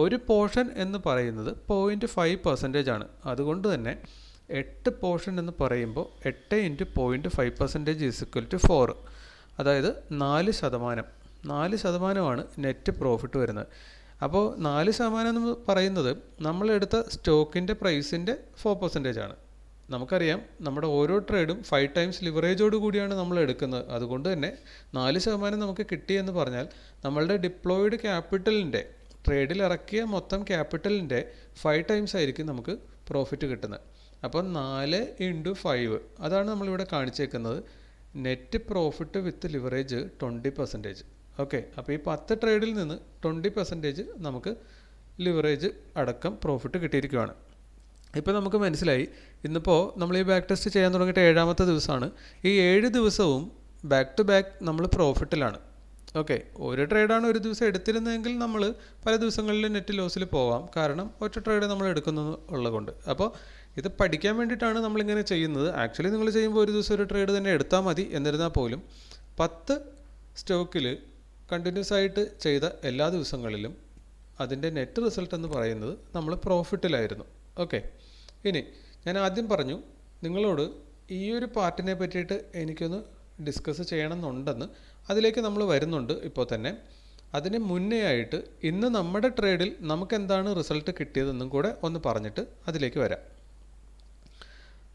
ഒരു പോർഷൻ എന്ന് പറയുന്നത് 0.5% ആണ്. അതുകൊണ്ട് തന്നെ 8 പോർഷൻ എന്ന് പറയുമ്പോൾ 8 × 0.5% = 4. അതായത് 4% നെറ്റ് പ്രോഫിറ്റ് വരുന്നത്. അപ്പോൾ 4% എന്ന് പറയുന്നത് നമ്മളെടുത്ത സ്റ്റോക്കിൻ്റെ പ്രൈസിൻ്റെ 4% ആണ്. നമുക്കറിയാം നമ്മുടെ ഓരോ ട്രേഡും 5 times ലിവറേജോട് കൂടിയാണ് നമ്മൾ എടുക്കുന്നത്. അതുകൊണ്ട് തന്നെ 4% നമുക്ക് കിട്ടിയെന്ന് പറഞ്ഞാൽ നമ്മളുടെ ഡിപ്ലോയിഡ് ക്യാപിറ്റലിൻ്റെ, ട്രേഡിൽ ഇറക്കിയ മൊത്തം ക്യാപിറ്റലിൻ്റെ 5 times ആയിരിക്കും നമുക്ക് പ്രോഫിറ്റ് കിട്ടുന്നത്. അപ്പോൾ 4 × 5 അതാണ് നമ്മളിവിടെ കാണിച്ചേക്കുന്നത്. നെറ്റ് പ്രോഫിറ്റ് വിത്ത് ലിവറേജ് 20%. ഓക്കെ, അപ്പോൾ ഈ 10 ട്രേഡിൽ നിന്ന് 20% നമുക്ക് ലിവറേജ് അടക്കം പ്രോഫിറ്റ് കിട്ടിയിരിക്കുകയാണ്. ഇപ്പോൾ നമുക്ക് മനസ്സിലായി, ഇന്നിപ്പോൾ നമ്മൾ ഈ ബാക്ക് ടെസ്റ്റ് ചെയ്യാൻ തുടങ്ങിയിട്ട് 7ാമത്തെ ദിവസമാണ്. ഈ 7 ദിവസവും ബാക്ക് ടു ബാക്ക് നമ്മൾ പ്രോഫിറ്റിലാണ്. ഓക്കെ, ഒരു ട്രേഡാണ് ഒരു ദിവസം എടുത്തിരുന്നതെങ്കിൽ നമ്മൾ പല ദിവസങ്ങളിൽ നെറ്റ് ലോസിൽ പോവാം. കാരണം ഒറ്റ ട്രേഡ് നമ്മൾ എടുക്കുന്നത് ഉള്ളതുകൊണ്ട്. അപ്പോൾ ഇത് പഠിക്കാൻ വേണ്ടിയിട്ടാണ് നമ്മളിങ്ങനെ ചെയ്യുന്നത്. ആക്ച്വലി നിങ്ങൾ ചെയ്യുമ്പോൾ ഒരു ദിവസം ഒരു ട്രേഡ് തന്നെ എടുത്താൽ മതി. എന്നിരുന്നാൽ പോലും 10 സ്റ്റോക്കിൽ കണ്ടിന്യൂസ് ആയിട്ട് ചെയ്ത എല്ലാ ദിവസങ്ങളിലും അതിൻ്റെ നെറ്റ് റിസൾട്ട് എന്ന് പറയുന്നത് നമ്മൾ പ്രോഫിറ്റിലായിരുന്നു. ഓക്കെ, ഇനി ഞാൻ ആദ്യം പറഞ്ഞു നിങ്ങളോട് ഈ ഒരു പാർട്ടിനെ പറ്റിയിട്ട് എനിക്കൊന്ന് ഡിസ്കസ് ചെയ്യണമെന്നുണ്ടെന്ന്. അതിലേക്ക് നമ്മൾ വരുന്നുണ്ട് ഇപ്പോൾ തന്നെ. അതിന് മുന്നേ ആയിട്ട് ഇന്ന് നമ്മുടെ ട്രേഡിൽ നമുക്ക് എന്താണ് റിസൾട്ട് കിട്ടിയതെന്നും കൂടെ ഒന്ന് പറഞ്ഞിട്ട് അതിലേക്ക് വരാം.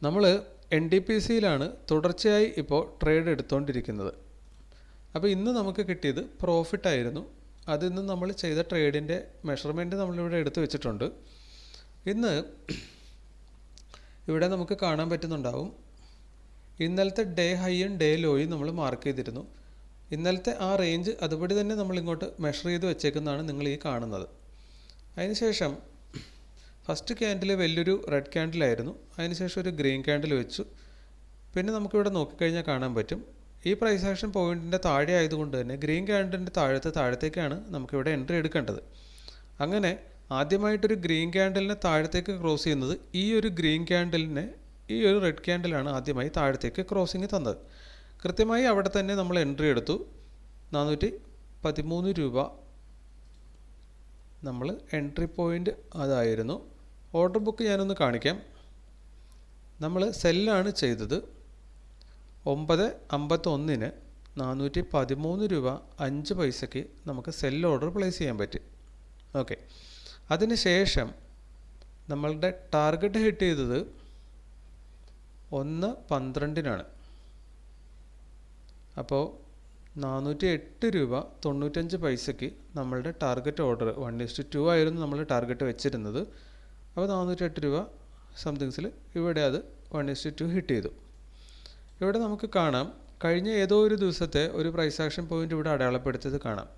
നമ്മൾ NDPCയിലാണ് തുടർച്ചയായി ഇപ്പോൾ ട്രേഡ് എടുത്തുകൊണ്ടിരിക്കുന്നത്. അപ്പോൾ ഇന്ന് നമുക്ക് കിട്ടിയത് പ്രോഫിറ്റായിരുന്നു. അതിന്ന് നമ്മൾ ചെയ്ത ട്രേഡിൻ്റെ മെഷർമെൻറ്റ് നമ്മളിവിടെ എടുത്തു വെച്ചിട്ടുണ്ട്. ഇന്ന് ഇവിടെ നമുക്ക് കാണാൻ പറ്റുന്നുണ്ടാവും, ഇന്നലത്തെ ഡേ ഹൈയും ഡേ ലോയും നമ്മൾ മാർക്ക് ചെയ്തിരുന്നു. ഇന്നലത്തെ ആ റേഞ്ച് അതുപടി തന്നെ നമ്മളിങ്ങോട്ട് മെഷർ ചെയ്ത് വെച്ചേക്കുന്നതാണ് നിങ്ങൾ ഈ കാണുന്നത്. അതിനുശേഷം ഫസ്റ്റ് ക്യാൻഡിൽ വലിയൊരു റെഡ് ക്യാൻഡിലായിരുന്നു. അതിനുശേഷം ഒരു ഗ്രീൻ ക്യാൻഡിൽ വെച്ചു. പിന്നെ നമുക്കിവിടെ നോക്കിക്കഴിഞ്ഞാൽ കാണാൻ പറ്റും, ഈ പ്രൈസ് ആക്ഷൻ പോയിൻറ്റിൻ്റെ താഴെ ആയതുകൊണ്ട് തന്നെ ഗ്രീൻ ക്യാൻഡിലിൻ്റെ താഴത്തേക്കാണ് നമുക്കിവിടെ എൻട്രി എടുക്കേണ്ടത്. അങ്ങനെ ആദ്യമായിട്ടൊരു ഗ്രീൻ ക്യാൻഡിലിനെ താഴത്തേക്ക് ക്രോസ് ചെയ്യുന്നത് ഈ ഒരു ഗ്രീൻ ക്യാൻഡിലിനെ ഈ ഒരു റെഡ് ക്യാൻഡിലാണ് ആദ്യമായി താഴത്തേക്ക് ക്രോസിങ് തന്നത്. കൃത്യമായി അവിടെ തന്നെ നമ്മൾ എൻട്രി എടുത്തു. 413 രൂപ നമ്മൾ എൻട്രി പോയിൻ്റ് അതായിരുന്നു. ഓർഡർ ബുക്ക് ഞാനൊന്ന് കാണിക്കാം. നമ്മൾ സെല്ലാണ് ചെയ്തത്. 9:51 413 രൂപ 5 പൈസയ്ക്ക് നമുക്ക് സെൽ ഓർഡർ പ്ലേസ് ചെയ്യാൻ പറ്റി. ഓക്കെ, അതിന് ശേഷം നമ്മളുടെ ടാർഗറ്റ് ഹിറ്റ് ചെയ്തത് 1:12 അപ്പോൾ 408 രൂപ 95 പൈസയ്ക്ക് നമ്മളുടെ ടാർഗറ്റ് ഓർഡർ 1:2 ആയിരുന്നു നമ്മൾ ടാർഗറ്റ് വെച്ചിരുന്നത്. അപ്പോൾ 408 രൂപ സംതിങ്സിൽ ഇവിടെ അത് 1:2 ഹിറ്റ് ചെയ്തു. ഇവിടെ നമുക്ക് കാണാം, കഴിഞ്ഞ ഏതോ ഒരു ദിവസത്തെ ഒരു പ്രൈസ് ആക്ഷൻ പോയിൻ്റ് ഇവിടെ അടയാളപ്പെടുത്തിയത് കാണാം.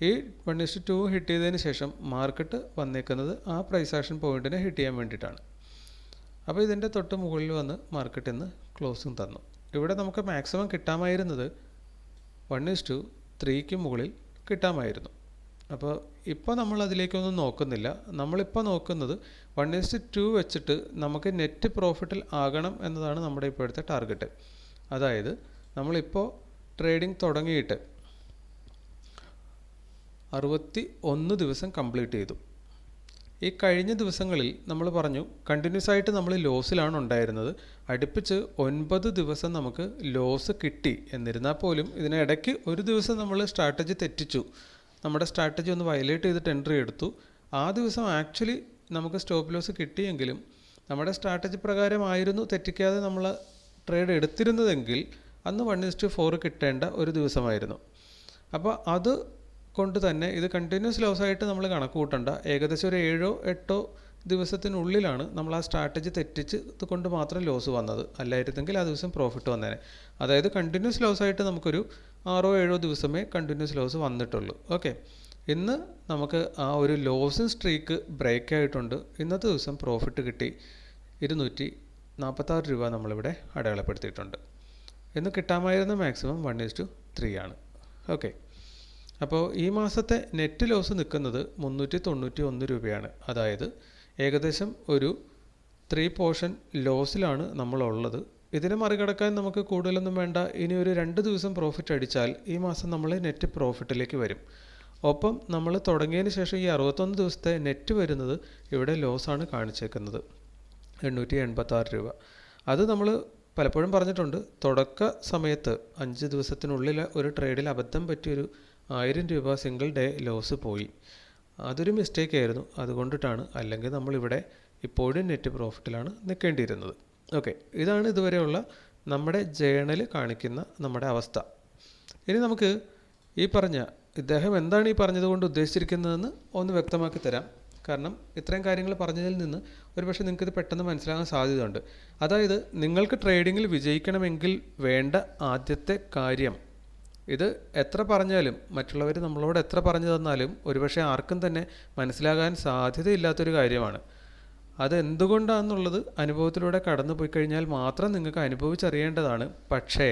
ഈ 1:2 ഹിറ്റ് ചെയ്തതിന് ശേഷം മാർക്കറ്റ് വന്നേക്കുന്നത് ആ പ്രൈസ് ആക്ഷൻ പോയിൻറ്റിനെ ഹിറ്റ് ചെയ്യാൻ വേണ്ടിയിട്ടാണ്. അപ്പോൾ ഇതിൻ്റെ തൊട്ട് മുകളിൽ വന്ന് മാർക്കറ്റിൽ നിന്ന് ക്ലോസിങ് തന്നു. ഇവിടെ നമുക്ക് മാക്സിമം കിട്ടാമായിരുന്നത് 1:3ക്ക് മുകളിൽ കിട്ടാമായിരുന്നു. അപ്പോൾ ഇപ്പോൾ നമ്മൾ അതിലേക്കൊന്നും നോക്കുന്നില്ല. നമ്മളിപ്പോൾ നോക്കുന്നത് 1:2 വെച്ചിട്ട് നമുക്ക് നെറ്റ് പ്രോഫിറ്റിൽ ആകണം എന്നതാണ് നമ്മുടെ ഇപ്പോഴത്തെ ടാർഗറ്റ്. അതായത് നമ്മളിപ്പോൾ ട്രേഡിംഗ് തുടങ്ങിയിട്ട് 61 ദിവസം കംപ്ലീറ്റ് ചെയ്തു. ഈ കഴിഞ്ഞ ദിവസങ്ങളിൽ നമ്മൾ പറഞ്ഞു കണ്ടിന്യൂസ് ആയിട്ട് നമ്മൾ ലോസിലാണ് ഉണ്ടായിരുന്നത്. അടുപ്പിച്ച് 9 ദിവസം നമുക്ക് ലോസ് കിട്ടി. എന്നിരുന്നാൽ പോലും ഇതിനിടയ്ക്ക് ഒരു ദിവസം നമ്മൾ സ്ട്രാറ്റജി തെറ്റിച്ചു. നമ്മുടെ സ്ട്രാറ്റജി ഒന്ന് വയലേറ്റ് ചെയ്തിട്ട് എൻട്രി എടുത്തു. ആ ദിവസം ആക്ച്വലി നമുക്ക് സ്റ്റോപ്പ് ലോസ് കിട്ടിയെങ്കിലും നമ്മുടെ സ്ട്രാറ്റജി പ്രകാരമായിരുന്നു തെറ്റിക്കാതെ നമ്മൾ ട്രേഡ് എടുത്തിരുന്നതെങ്കിൽ അന്ന് 1:4 കിട്ടേണ്ട ഒരു ദിവസമായിരുന്നു. അപ്പോൾ അത് കൊണ്ട് തന്നെ ഇത് കണ്ടിന്യൂസ് ലോസ് ആയിട്ട് നമ്മൾ കണക്ക് കൂട്ടണ്ട. ഏകദേശം ഒരു 7-8 ദിവസത്തിനുള്ളിലാണ് നമ്മൾ ആ സ്ട്രാറ്റജി തെറ്റിച്ച് കൊണ്ട് മാത്രം ലോസ് വന്നത്. അല്ലായിരുന്നെങ്കിൽ ആ ദിവസം പ്രോഫിറ്റ് വന്നേനെ. അതായത് കണ്ടിന്യൂസ് ലോസ് ആയിട്ട് നമുക്കൊരു 6-7 ദിവസമേ കണ്ടിന്യൂസ് ലോസ് വന്നിട്ടുള്ളൂ. ഓക്കെ, ഇന്ന് നമുക്ക് ആ ഒരു ലോസിങ് സ്ട്രീക്ക് ബ്രേക്ക് ആയിട്ടുണ്ട്. ഇന്നത്തെ ദിവസം പ്രോഫിറ്റ് കിട്ടി 246 രൂപ നമ്മളിവിടെ അടയാളപ്പെടുത്തിയിട്ടുണ്ട്. ഇന്ന് കിട്ടാമായിരുന്ന മാക്സിമം 1:3 ആണ്. ഓക്കെ, അപ്പോൾ ഈ മാസത്തെ നെറ്റ് ലോസ് നിൽക്കുന്നത് 391 രൂപയാണ്. അതായത് ഏകദേശം ഒരു 3 പോർഷൻ ലോസിലാണ് നമ്മളുള്ളത്. ഇതിനെ മറികടക്കാൻ നമുക്ക് കൂടുതലൊന്നും വേണ്ട. ഇനി ഒരു 2 ദിവസം പ്രോഫിറ്റ് അടിച്ചാൽ ഈ മാസം നമ്മൾ നെറ്റ് പ്രോഫിറ്റിലേക്ക് വരും. ഒപ്പം നമ്മൾ തുടങ്ങിയതിന് ശേഷം ഈ 61 ദിവസത്തെ നെറ്റ് വരുന്നത് ഇവിടെ ലോസാണ് കാണിച്ചേക്കുന്നത് 886 രൂപ. അത് നമ്മൾ പലപ്പോഴും പറഞ്ഞിട്ടുണ്ട്. തുടക്ക സമയത്ത് 5 ദിവസത്തിനുള്ളിൽ ഒരു ട്രേഡിൽ അബദ്ധം പറ്റിയൊരു 1000 രൂപ സിംഗിൾ ഡേ ലോസ് പോയി. അതൊരു മിസ്റ്റേക്ക് ആയിരുന്നു. അതുകൊണ്ടിട്ടാണ്. അല്ലെങ്കിൽ നമ്മളിവിടെ ഇപ്പോഴും നെറ്റ് പ്രോഫിറ്റിലാണ് നിൽക്കേണ്ടിയിരുന്നത്. ഓക്കെ, ഇതാണ് ഇതുവരെയുള്ള നമ്മുടെ ജേണൽ കാണിക്കുന്ന നമ്മുടെ അവസ്ഥ. ഇനി നമുക്ക് ഈ പറഞ്ഞ ഇദ്ദേഹം എന്താണ് ഈ പറഞ്ഞതുകൊണ്ട് ഉദ്ദേശിച്ചിരിക്കുന്നതെന്ന് ഒന്ന് വ്യക്തമാക്കി തരാം. കാരണം ഇത്രയും കാര്യങ്ങൾ പറഞ്ഞതിൽ നിന്ന് ഒരുപക്ഷെ നിങ്ങൾക്കിത് പെട്ടെന്ന് മനസ്സിലാകാൻ സാധ്യതയുണ്ട്. അതായത് നിങ്ങൾക്ക് ട്രേഡിങ്ങിൽ വിജയിക്കണമെങ്കിൽ വേണ്ട ആദ്യത്തെ കാര്യം, ഇത് എത്ര പറഞ്ഞാലും മറ്റുള്ളവർ നമ്മളോട് എത്ര പറഞ്ഞു തന്നാലും ഒരുപക്ഷെ ആർക്കും തന്നെ മനസ്സിലാകാൻ സാധ്യതയില്ലാത്തൊരു കാര്യമാണ്. അതെന്തുകൊണ്ടാണെന്നുള്ളത് അനുഭവത്തിലൂടെ കടന്നു പോയി കഴിഞ്ഞാൽ മാത്രം നിങ്ങൾക്ക് അനുഭവിച്ചറിയേണ്ടതാണ്. പക്ഷേ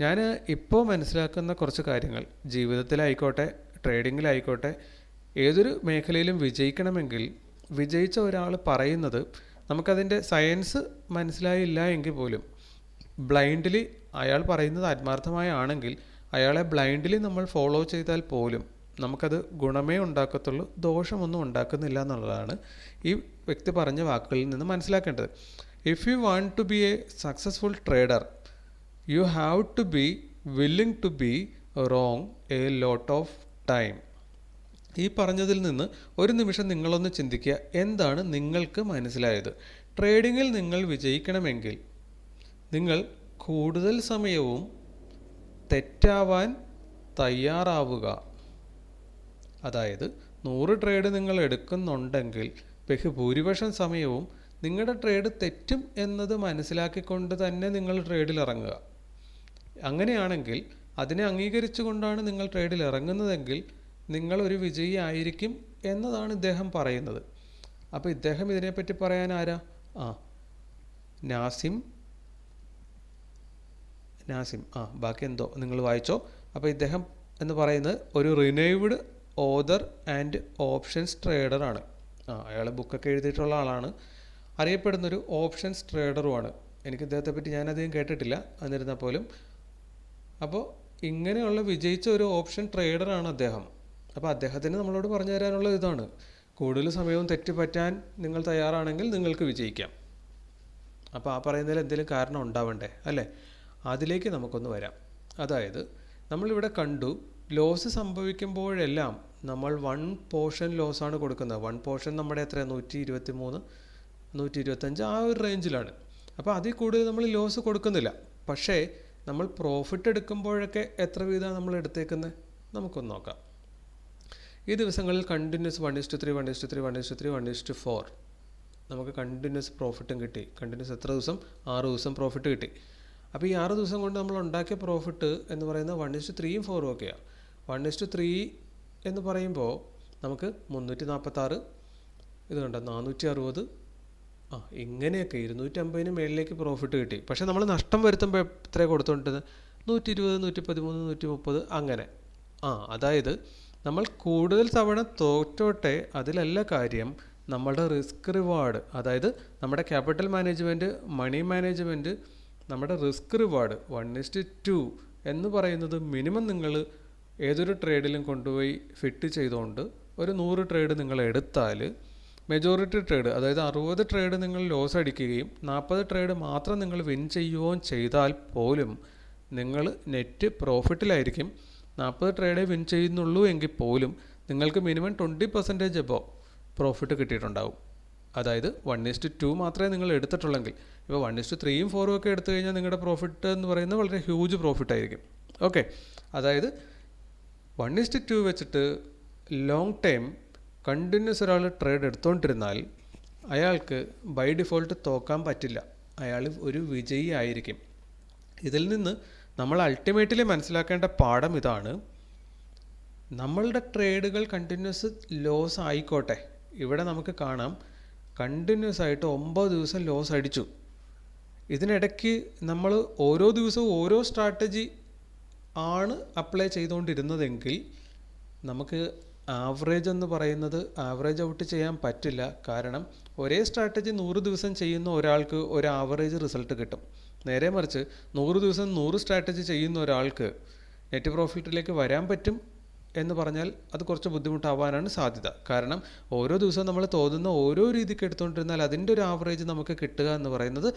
ഞാൻ ഇപ്പോൾ മനസ്സിലാക്കുന്ന കുറച്ച് കാര്യങ്ങൾ, ജീവിതത്തിലായിക്കോട്ടെ ട്രേഡിങ്ങിലായിക്കോട്ടെ ഏതൊരു മേഖലയിലും വിജയിക്കണമെങ്കിൽ വിജയിച്ച ഒരാൾ പറയുന്നത് നമുക്കതിൻ്റെ സയൻസ് മനസ്സിലായില്ല എങ്കിൽ പോലും ബ്ലൈൻഡ്ലി അയാൾ പറയുന്നത് ആത്മാർത്ഥമായാണെങ്കിൽ അയാളെ ബ്ലൈൻഡ്ലി നമ്മൾ ഫോളോ ചെയ്താൽ പോലും നമുക്കത് ഗുണമേ ഉണ്ടാക്കത്തുള്ളൂ, ദോഷമൊന്നും ഉണ്ടാക്കുന്നില്ല എന്നുള്ളതാണ് ഈ വ്യക്തി പറഞ്ഞ വാക്കുകളിൽ നിന്ന് മനസ്സിലാക്കേണ്ടത്. If you want to be a successful trader you have to be willing to be wrong a lot of time. ഈ പറഞ്ഞതിൽ നിന്ന് ഒരു നിമിഷം നിങ്ങളൊന്ന് ചിന്തിക്കുക, എന്താണ് നിങ്ങൾക്ക് മനസ്സിലായത്? ട്രേഡിങ്ങിൽ നിങ്ങൾ വിജയിക്കണമെങ്കിൽ നിങ്ങൾ കൂടുതൽ സമയവും തെറ്റാവാൻ തയ്യാറാവുക. അതായത് 100 ട്രേഡ് നിങ്ങൾ എടുക്കുന്നുണ്ടെങ്കിൽ ബഹുഭൂരിപക്ഷം സമയവും നിങ്ങളുടെ ട്രേഡ് തെറ്റും എന്നത് മനസ്സിലാക്കിക്കൊണ്ട് തന്നെ നിങ്ങൾ ട്രേഡിൽ ഇറങ്ങുക. അങ്ങനെയാണെങ്കിൽ അതിനെ അംഗീകരിച്ചുകൊണ്ടാണ് നിങ്ങൾ ട്രേഡിൽ ഇറങ്ങുന്നതെങ്കിൽ നിങ്ങളൊരു വിജയി ആയിരിക്കും എന്നതാണ് ഇദ്ദേഹം പറയുന്നത്. അപ്പോൾ ഇദ്ദേഹം ഇതിനെപ്പറ്റി പറയാൻ ആരാ? നാസിം ബാക്കി എന്തോ നിങ്ങൾ വായിച്ചോ. അപ്പോൾ ഇദ്ദേഹം എന്ന് പറയുന്നത് ഒരു റിനൈവ്ഡ് ഓതർ ആൻഡ് ഓപ്ഷൻസ് ട്രേഡറാണ്. അയാൾ ബുക്കൊക്കെ എഴുതിയിട്ടുള്ള ആളാണ്, അറിയപ്പെടുന്നൊരു ഓപ്ഷൻസ് ട്രേഡറുമാണ്. എനിക്ക് ഇദ്ദേഹത്തെ പറ്റി ഞാനധികം കേട്ടിട്ടില്ല, എന്നിരുന്നാൽ പോലും. അപ്പോൾ ഇങ്ങനെയുള്ള വിജയിച്ച ഒരു ഓപ്ഷൻ ട്രേഡറാണ് അദ്ദേഹം. അപ്പോൾ അദ്ദേഹത്തിന് നമ്മളോട് പറഞ്ഞു തരാനുള്ള ഇതാണ്, കൂടുതൽ സമയവും തെറ്റുപറ്റാൻ നിങ്ങൾ തയ്യാറാണെങ്കിൽ നിങ്ങൾക്ക് വിജയിക്കാം. അപ്പോൾ ആ പറയുന്നതിൽ എന്തെങ്കിലും കാരണം ഉണ്ടാവണ്ടേ അല്ലേ? അതിലേക്ക് നമുക്കൊന്ന് വരാം. അതായത് നമ്മളിവിടെ കണ്ടു, ലോസ് സംഭവിക്കുമ്പോഴെല്ലാം നമ്മൾ 1 പോർഷൻ ലോസാണ് കൊടുക്കുന്നത്. 1 പോർഷൻ നമ്മുടെ എത്രയാണ്? 123, 125 ആ ഒരു റേഞ്ചിലാണ്. അപ്പോൾ അതിൽ കൂടുതൽ നമ്മൾ ലോസ് കൊടുക്കുന്നില്ല. പക്ഷേ നമ്മൾ പ്രോഫിറ്റ് എടുക്കുമ്പോഴൊക്കെ എത്ര വീതമാണ് നമ്മൾ എടുത്തേക്കുന്നത്? നമുക്കൊന്ന് നോക്കാം. ഈ ദിവസങ്ങളിൽ കണ്ടിന്യൂസ് 1:3, 1:3, 1:3, 1:4 നമുക്ക് കണ്ടിന്യൂസ് പ്രോഫിറ്റും കിട്ടി. കണ്ടിന്യൂസ് എത്ര ദിവസം? 6 ദിവസം പ്രോഫിറ്റ് കിട്ടി. അപ്പോൾ ഈ 6 ദിവസം കൊണ്ട് നമ്മൾ ഉണ്ടാക്കിയ പ്രോഫിറ്റ് എന്ന് പറയുന്നത് 1:3ഉം 4ഉം ഒക്കെയാണ്. 1:3 എന്ന് പറയുമ്പോൾ നമുക്ക് 346, ഇത് കണ്ടോ 460, ഇങ്ങനെയൊക്കെ 250 മേളിലേക്ക് പ്രോഫിറ്റ് കിട്ടി. പക്ഷേ നമ്മൾ നഷ്ടം വരുത്തുമ്പോൾ എത്രയാണ് കൊടുത്തുകൊണ്ടിരുന്നത്? 120, 113, 130 അങ്ങനെ. അതായത് നമ്മൾ കൂടുതൽ തവണ തോറ്റോട്ടെ, അതിലല്ല കാര്യം. നമ്മളുടെ റിസ്ക് റിവാർഡ്, അതായത് നമ്മുടെ ക്യാപിറ്റൽ മാനേജ്മെൻറ്റ്, മണി മാനേജ്മെൻറ്റ്, നമ്മുടെ റിസ്ക് റിവാർഡ് 1:2 എന്ന് പറയുന്നത് മിനിമം നിങ്ങൾ ഏതൊരു ട്രേഡിലും കൊണ്ടുപോയി ഫിറ്റ് ചെയ്തുകൊണ്ട് ഒരു 100 ട്രേഡ് നിങ്ങൾ എടുത്താൽ മെജോറിറ്റി ട്രേഡ്, അതായത് 60 ട്രേഡ് നിങ്ങൾ ലോസ് അടിക്കുകയും 40 ട്രേഡ് മാത്രം നിങ്ങൾ വിൻ ചെയ്യുകയും ചെയ്താൽ പോലും നിങ്ങൾ നെറ്റ് പ്രോഫിറ്റിലായിരിക്കും. 40 ട്രേഡേ വിൻ ചെയ്യുന്നുള്ളൂ എങ്കിൽ പോലും നിങ്ങൾക്ക് മിനിമം 20% എബോ പ്രോഫിറ്റ് കിട്ടിയിട്ടുണ്ടാവും. അതായത് 1:2 മാത്രമേ നിങ്ങൾ എടുത്തിട്ടുള്ളെങ്കിൽ. ഇപ്പോൾ 1:3ഉം 4ഉം ഒക്കെ എടുത്തു കഴിഞ്ഞാൽ നിങ്ങളുടെ പ്രോഫിറ്റ് എന്ന് പറയുന്നത് വളരെ ഹ്യൂജ് പ്രോഫിറ്റ് ആയിരിക്കും. ഓക്കെ, അതായത് 1:2 വെച്ചിട്ട് ലോങ് ടൈം കണ്ടിന്യൂസ് ഒരാൾ ട്രേഡ് എടുത്തുകൊണ്ടിരുന്നാൽ അയാൾക്ക് ബൈ ഡിഫോൾട്ട് തോക്കാൻ പറ്റില്ല, അയാൾ ഒരു വിജയി ആയിരിക്കും. ഇതിൽ നിന്ന് നമ്മൾ അൾട്ടിമേറ്റ്ലി മനസ്സിലാക്കേണ്ട പാഠം ഇതാണ്, നമ്മളുടെ ട്രേഡുകൾ കണ്ടിന്യൂസ് ലോസ് ആയിക്കോട്ടെ. ഇവിടെ നമുക്ക് കാണാം കണ്ടിന്യൂസ് ആയിട്ട് 9 ദിവസം ലോസ് അടിച്ചു. ഇതിനിടയ്ക്ക് നമ്മൾ ഓരോ ദിവസവും ഓരോ സ്ട്രാറ്റജി ആണ് അപ്ലൈ ചെയ്തുകൊണ്ടിരുന്നതെങ്കിൽ നമുക്ക് ആവറേജ് എന്ന് പറയുന്നത് ആവറേജ് ഔട്ട് ചെയ്യാൻ പറ്റില്ല. കാരണം ഒരേ സ്ട്രാറ്റജി 100 ദിവസം ചെയ്യുന്ന ഒരാൾക്ക് ഒരു ആവറേജ് റിസൾട്ട് കിട്ടും. നേരെ മറിച്ച് 100 ദിവസം 100 സ്ട്രാറ്റജി ചെയ്യുന്ന ഒരാൾക്ക് നെറ്റ് പ്രോഫിറ്റിലേക്ക് വരാൻ പറ്റും എന്ന് പറഞ്ഞാൽ അത് കുറച്ച് ബുദ്ധിമുട്ടാവാനാണ് സാധ്യത. കാരണം ഓരോ ദിവസവും നമ്മൾ തോന്നുന്ന ഓരോ രീതിക്ക് എടുത്തുകൊണ്ടിരുന്നാൽ അതിൻ്റെ ഒരു ആവറേജ് നമുക്ക് കിട്ടുക എന്ന് പറയുന്നത്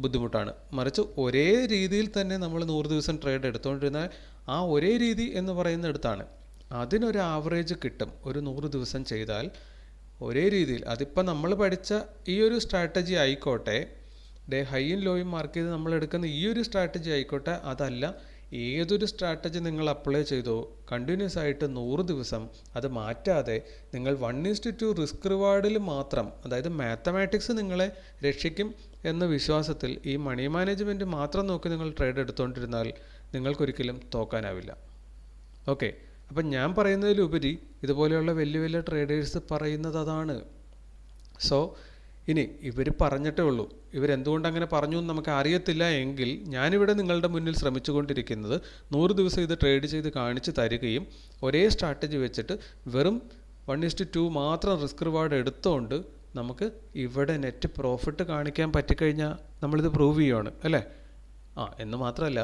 ബുദ്ധിമുട്ടാണ്. മറിച്ച് ഒരേ രീതിയിൽ തന്നെ നമ്മൾ 100 ദിവസം ട്രേഡ് എടുത്തുകൊണ്ടിരുന്നാൽ ആ ഒരേ രീതി എന്ന് പറയുന്നിടത്താണ് അതിനൊരു ആവറേജ് കിട്ടും. ഒരു 100 ദിവസം ചെയ്താൽ ഒരേ രീതിയിൽ, അതിപ്പോൾ നമ്മൾ പഠിച്ച ഈ ഒരു സ്ട്രാറ്റജി ആയിക്കോട്ടെ, ഹൈയും ലോയും മാർക്ക് ചെയ്ത് നമ്മൾ എടുക്കുന്ന ഈ ഒരു സ്ട്രാറ്റജി ആയിക്കോട്ടെ, അതല്ല ഏതൊരു സ്ട്രാറ്റജി നിങ്ങൾ അപ്ലൈ ചെയ്തോ കണ്ടിന്യൂസ് ആയിട്ട് 100 ദിവസം അത് മാറ്റാതെ നിങ്ങൾ 1:2 റിസ്ക് റിവാർഡിൽ മാത്രം, അതായത് മാത്തമാറ്റിക്സ് നിങ്ങളെ രക്ഷിക്കും എന്ന വിശ്വാസത്തിൽ ഈ മണി മാനേജ്മെൻറ്റ് മാത്രം നോക്കി നിങ്ങൾ ട്രേഡ് എടുത്തുകൊണ്ടിരുന്നാൽ നിങ്ങൾക്കൊരിക്കലും തോക്കാനാവില്ല. ഓക്കെ, അപ്പം ഞാൻ പറയുന്നതിലുപരി ഇതുപോലെയുള്ള വലിയ വലിയ ട്രേഡേഴ്സ് പറയുന്നത് അതാണ്. സോ ഇനി ഇവർ പറഞ്ഞിട്ടേ ഉള്ളൂ, ഇവരെന്തുകൊണ്ട് അങ്ങനെ പറഞ്ഞു എന്ന് നമുക്ക് അറിയത്തില്ല എങ്കിൽ ഞാനിവിടെ നിങ്ങളുടെ മുന്നിൽ ശ്രമിച്ചുകൊണ്ടിരിക്കുന്നത് 100 ദിവസം ഇത് ട്രേഡ് ചെയ്ത് കാണിച്ച് തരികയും ഒരേ സ്ട്രാറ്റജി വെച്ചിട്ട് വെറും 1:2 മാത്രം റിസ്ക് റിവാർഡ് എടുത്തുകൊണ്ട് നമുക്ക് ഇവിടെ നെറ്റ് പ്രോഫിറ്റ് കാണിക്കാൻ പറ്റിക്കഴിഞ്ഞാൽ നമ്മളിത് പ്രൂവ് ചെയ്യുകയാണ് അല്ലേ. എന്ന് മാത്രമല്ല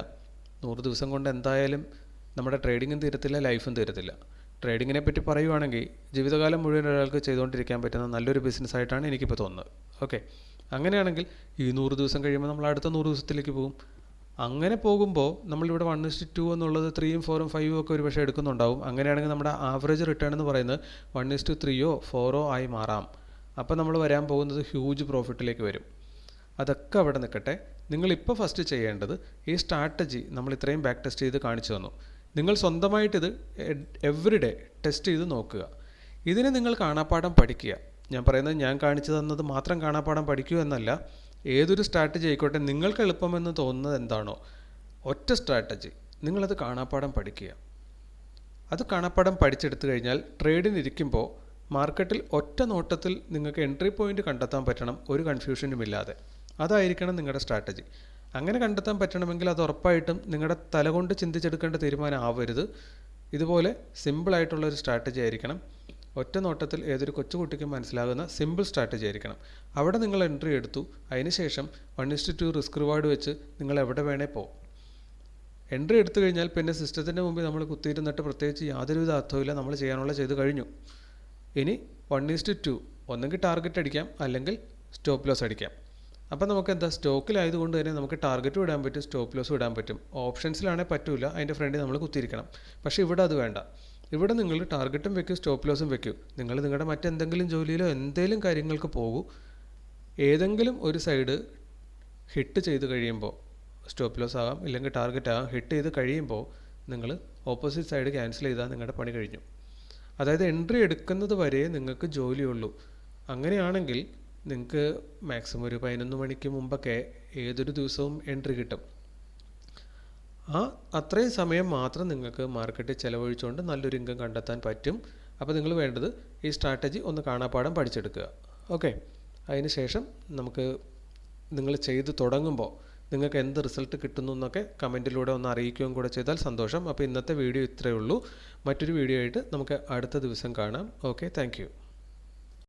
100 ദിവസം കൊണ്ട് എന്തായാലും നമ്മുടെ ട്രേഡിങ്ങും തീരത്തില്ല, ലൈഫും തീരത്തില്ല. ട്രേഡിങ്ങിനെ പറ്റി പറയുവാണെങ്കിൽ ജീവിതകാലം മുഴുവൻ ഒരാൾക്ക് ചെയ്തുകൊണ്ടിരിക്കാൻ പറ്റുന്ന നല്ലൊരു ബിസിനസ്സായിട്ടാണ് എനിക്കിപ്പോൾ തോന്നുന്നത്. ഓക്കെ, അങ്ങനെയാണെങ്കിൽ ഈ 100 ദിവസം കഴിയുമ്പോൾ നമ്മൾ അടുത്ത 100 ദിവസത്തിലേക്ക് പോകും. അങ്ങനെ പോകുമ്പോൾ നമ്മളിവിടെ 1:2 എന്നുള്ളത് 3ഉം 4ഉം 5ഉം ഒക്കെ ഒരു പക്ഷേ എടുക്കുന്നുണ്ടാവും. അങ്ങനെയാണെങ്കിൽ നമ്മുടെ ആവറേജ് റിട്ടേൺ എന്ന് പറയുന്നത് 1:3ഓ 4ഓ ആയി മാറാം. അപ്പോൾ നമ്മൾ വരാൻ പോകുന്നത് ഹ്യൂജ് പ്രോഫിറ്റിലേക്ക് വരും. അതൊക്കെ അവിടെ നിൽക്കട്ടെ. നിങ്ങളിപ്പോൾ ഫസ്റ്റ് ചെയ്യേണ്ടത് ഈ സ്ട്രാറ്റജി നമ്മൾ ഇത്രയും ബാക്ക് ടെസ്റ്റ് ചെയ്ത് കാണിച്ചു തന്നു. നിങ്ങൾ സ്വന്തമായിട്ടിത് എവറിഡേ ടെസ്റ്റ് ചെയ്ത് നോക്കുക. ഇതിനെ നിങ്ങൾ കാണാപ്പാഠം പഠിക്കുക. ഞാൻ പറയുന്നത് ഞാൻ കാണിച്ചു തന്നത് മാത്രം കാണാപ്പാഠം പഠിക്കൂ എന്നല്ല. ഏതൊരു സ്ട്രാറ്റജി ആയിക്കോട്ടെ, നിങ്ങൾക്ക് എളുപ്പമെന്ന് തോന്നുന്നത് എന്താണോ ഒറ്റ സ്ട്രാറ്റജി നിങ്ങളത് കാണാപ്പാഠം പഠിക്കുക. അത് കാണാപ്പാഠം പഠിച്ചെടുത്തു കഴിഞ്ഞാൽ ട്രേഡിനിരിക്കുമ്പോൾ മാർക്കറ്റിൽ ഒറ്റ നോട്ടത്തിൽ നിങ്ങൾക്ക് എൻട്രി പോയിൻ്റ് കണ്ടെത്താൻ പറ്റണം, ഒരു കൺഫ്യൂഷനും ഇല്ലാതെ. അതായിരിക്കണം നിങ്ങളുടെ സ്ട്രാറ്റജി. അങ്ങനെ കണ്ടെത്താൻ പറ്റണമെങ്കിൽ അത് ഉറപ്പായിട്ടും നിങ്ങളുടെ തല കൊണ്ട് ചിന്തിച്ചെടുക്കേണ്ട തീരുമാനം ആവരുത്. ഇതുപോലെ സിമ്പിളായിട്ടുള്ളൊരു സ്ട്രാറ്റജി ആയിരിക്കണം. ഒറ്റ നോട്ടത്തിൽ ഏതൊരു കൊച്ചുകുട്ടിക്കും മനസ്സിലാകുന്ന സിമ്പിൾ സ്ട്രാറ്റജി ആയിരിക്കണം. അവിടെ നിങ്ങൾ എൻട്രി എടുത്തു, അതിനുശേഷം 1:2 റിസ്ക് റിവാർഡ് വെച്ച് നിങ്ങൾ എവിടെ വേണേ പോകും. എൻട്രി എടുത്തു കഴിഞ്ഞാൽ പിന്നെ സിസ്റ്റത്തിൻ്റെ മുമ്പിൽ നമ്മൾ കുത്തിയിരുന്നിട്ട് പ്രത്യേകിച്ച് യാതൊരുവിധ അർത്ഥമില്ല. നമ്മൾ ചെയ്യാനുള്ള ചെയ്ത് കഴിഞ്ഞു. ഇനി 1:2 ഒന്നെങ്കിൽ ടാർഗറ്റ് അടിക്കാം, അല്ലെങ്കിൽ സ്റ്റോപ്പ് ലോസ് അടിക്കാം. അപ്പോൾ നമുക്ക് എന്താ, സ്റ്റോക്കിലായതുകൊണ്ട് തന്നെ നമുക്ക് ടാർഗറ്റും ഇടാൻ പറ്റും, സ്റ്റോപ്പ് ലോസും ഇടാൻ പറ്റും. ഓപ്ഷൻസിലാണെങ്കിൽ പറ്റില്ല, അതിൻ്റെ ഫ്രണ്ടിൽ നമ്മൾ കുത്തിയിരിക്കണം. പക്ഷേ ഇവിടെ അത് വേണ്ട. ഇവിടെ നിങ്ങൾ ടാർഗറ്റും വെക്കൂ, സ്റ്റോപ്പ് ലോസും വെക്കൂ. നിങ്ങൾ നിങ്ങളുടെ മറ്റെന്തെങ്കിലും ജോലിയിലോ എന്തെങ്കിലും കാര്യങ്ങൾക്ക് പോകൂ. ഏതെങ്കിലും ഒരു സൈഡ് ഹിറ്റ് ചെയ്ത് കഴിയുമ്പോൾ, സ്റ്റോപ്പ് ലോസ് ആകാം ഇല്ലെങ്കിൽ ടാർഗറ്റ് ആകാം, ഹിറ്റ് ചെയ്ത് കഴിയുമ്പോൾ നിങ്ങൾ ഓപ്പോസിറ്റ് സൈഡ് ക്യാൻസൽ ചെയ്താൽ നിങ്ങളുടെ പണി കഴിഞ്ഞു. അതായത് എൻട്രി എടുക്കുന്നത് വരെ നിങ്ങൾക്ക് ജോലിയുള്ളൂ. അങ്ങനെയാണെങ്കിൽ നിങ്ങൾക്ക് മാക്സിമം ഒരു 11 മണിക്ക് മുമ്പൊക്കെ ഏതൊരു ദിവസവും എൻട്രി കിട്ടും. അത്രയും സമയം മാത്രം നിങ്ങൾക്ക് മാർക്കറ്റിൽ ചിലവഴിച്ചുകൊണ്ട് നല്ലൊരു ഇൻകം കണ്ടെത്താൻ പറ്റും. അപ്പോൾ നിങ്ങൾ വേണ്ടത് ഈ സ്ട്രാറ്റജി ഒന്ന് കാണാപ്പാഠം പഠിച്ചെടുക്കുക. ഓക്കെ, അതിന് ശേഷം നമുക്ക് നിങ്ങൾ ചെയ്ത് തുടങ്ങുമ്പോൾ നിങ്ങൾക്ക് എന്ത് റിസൾട്ട് കിട്ടുന്നു എന്നൊക്കെ കമൻറ്റിലൂടെ ഒന്ന് അറിയിക്കുകയും കൂടെ ചെയ്താൽ സന്തോഷം. അപ്പോൾ ഇന്നത്തെ വീഡിയോ ഇത്രയേ ഉള്ളൂ. മറ്റൊരു വീഡിയോ ആയിട്ട് നമുക്ക് അടുത്ത ദിവസം കാണാം. Okay, thank you.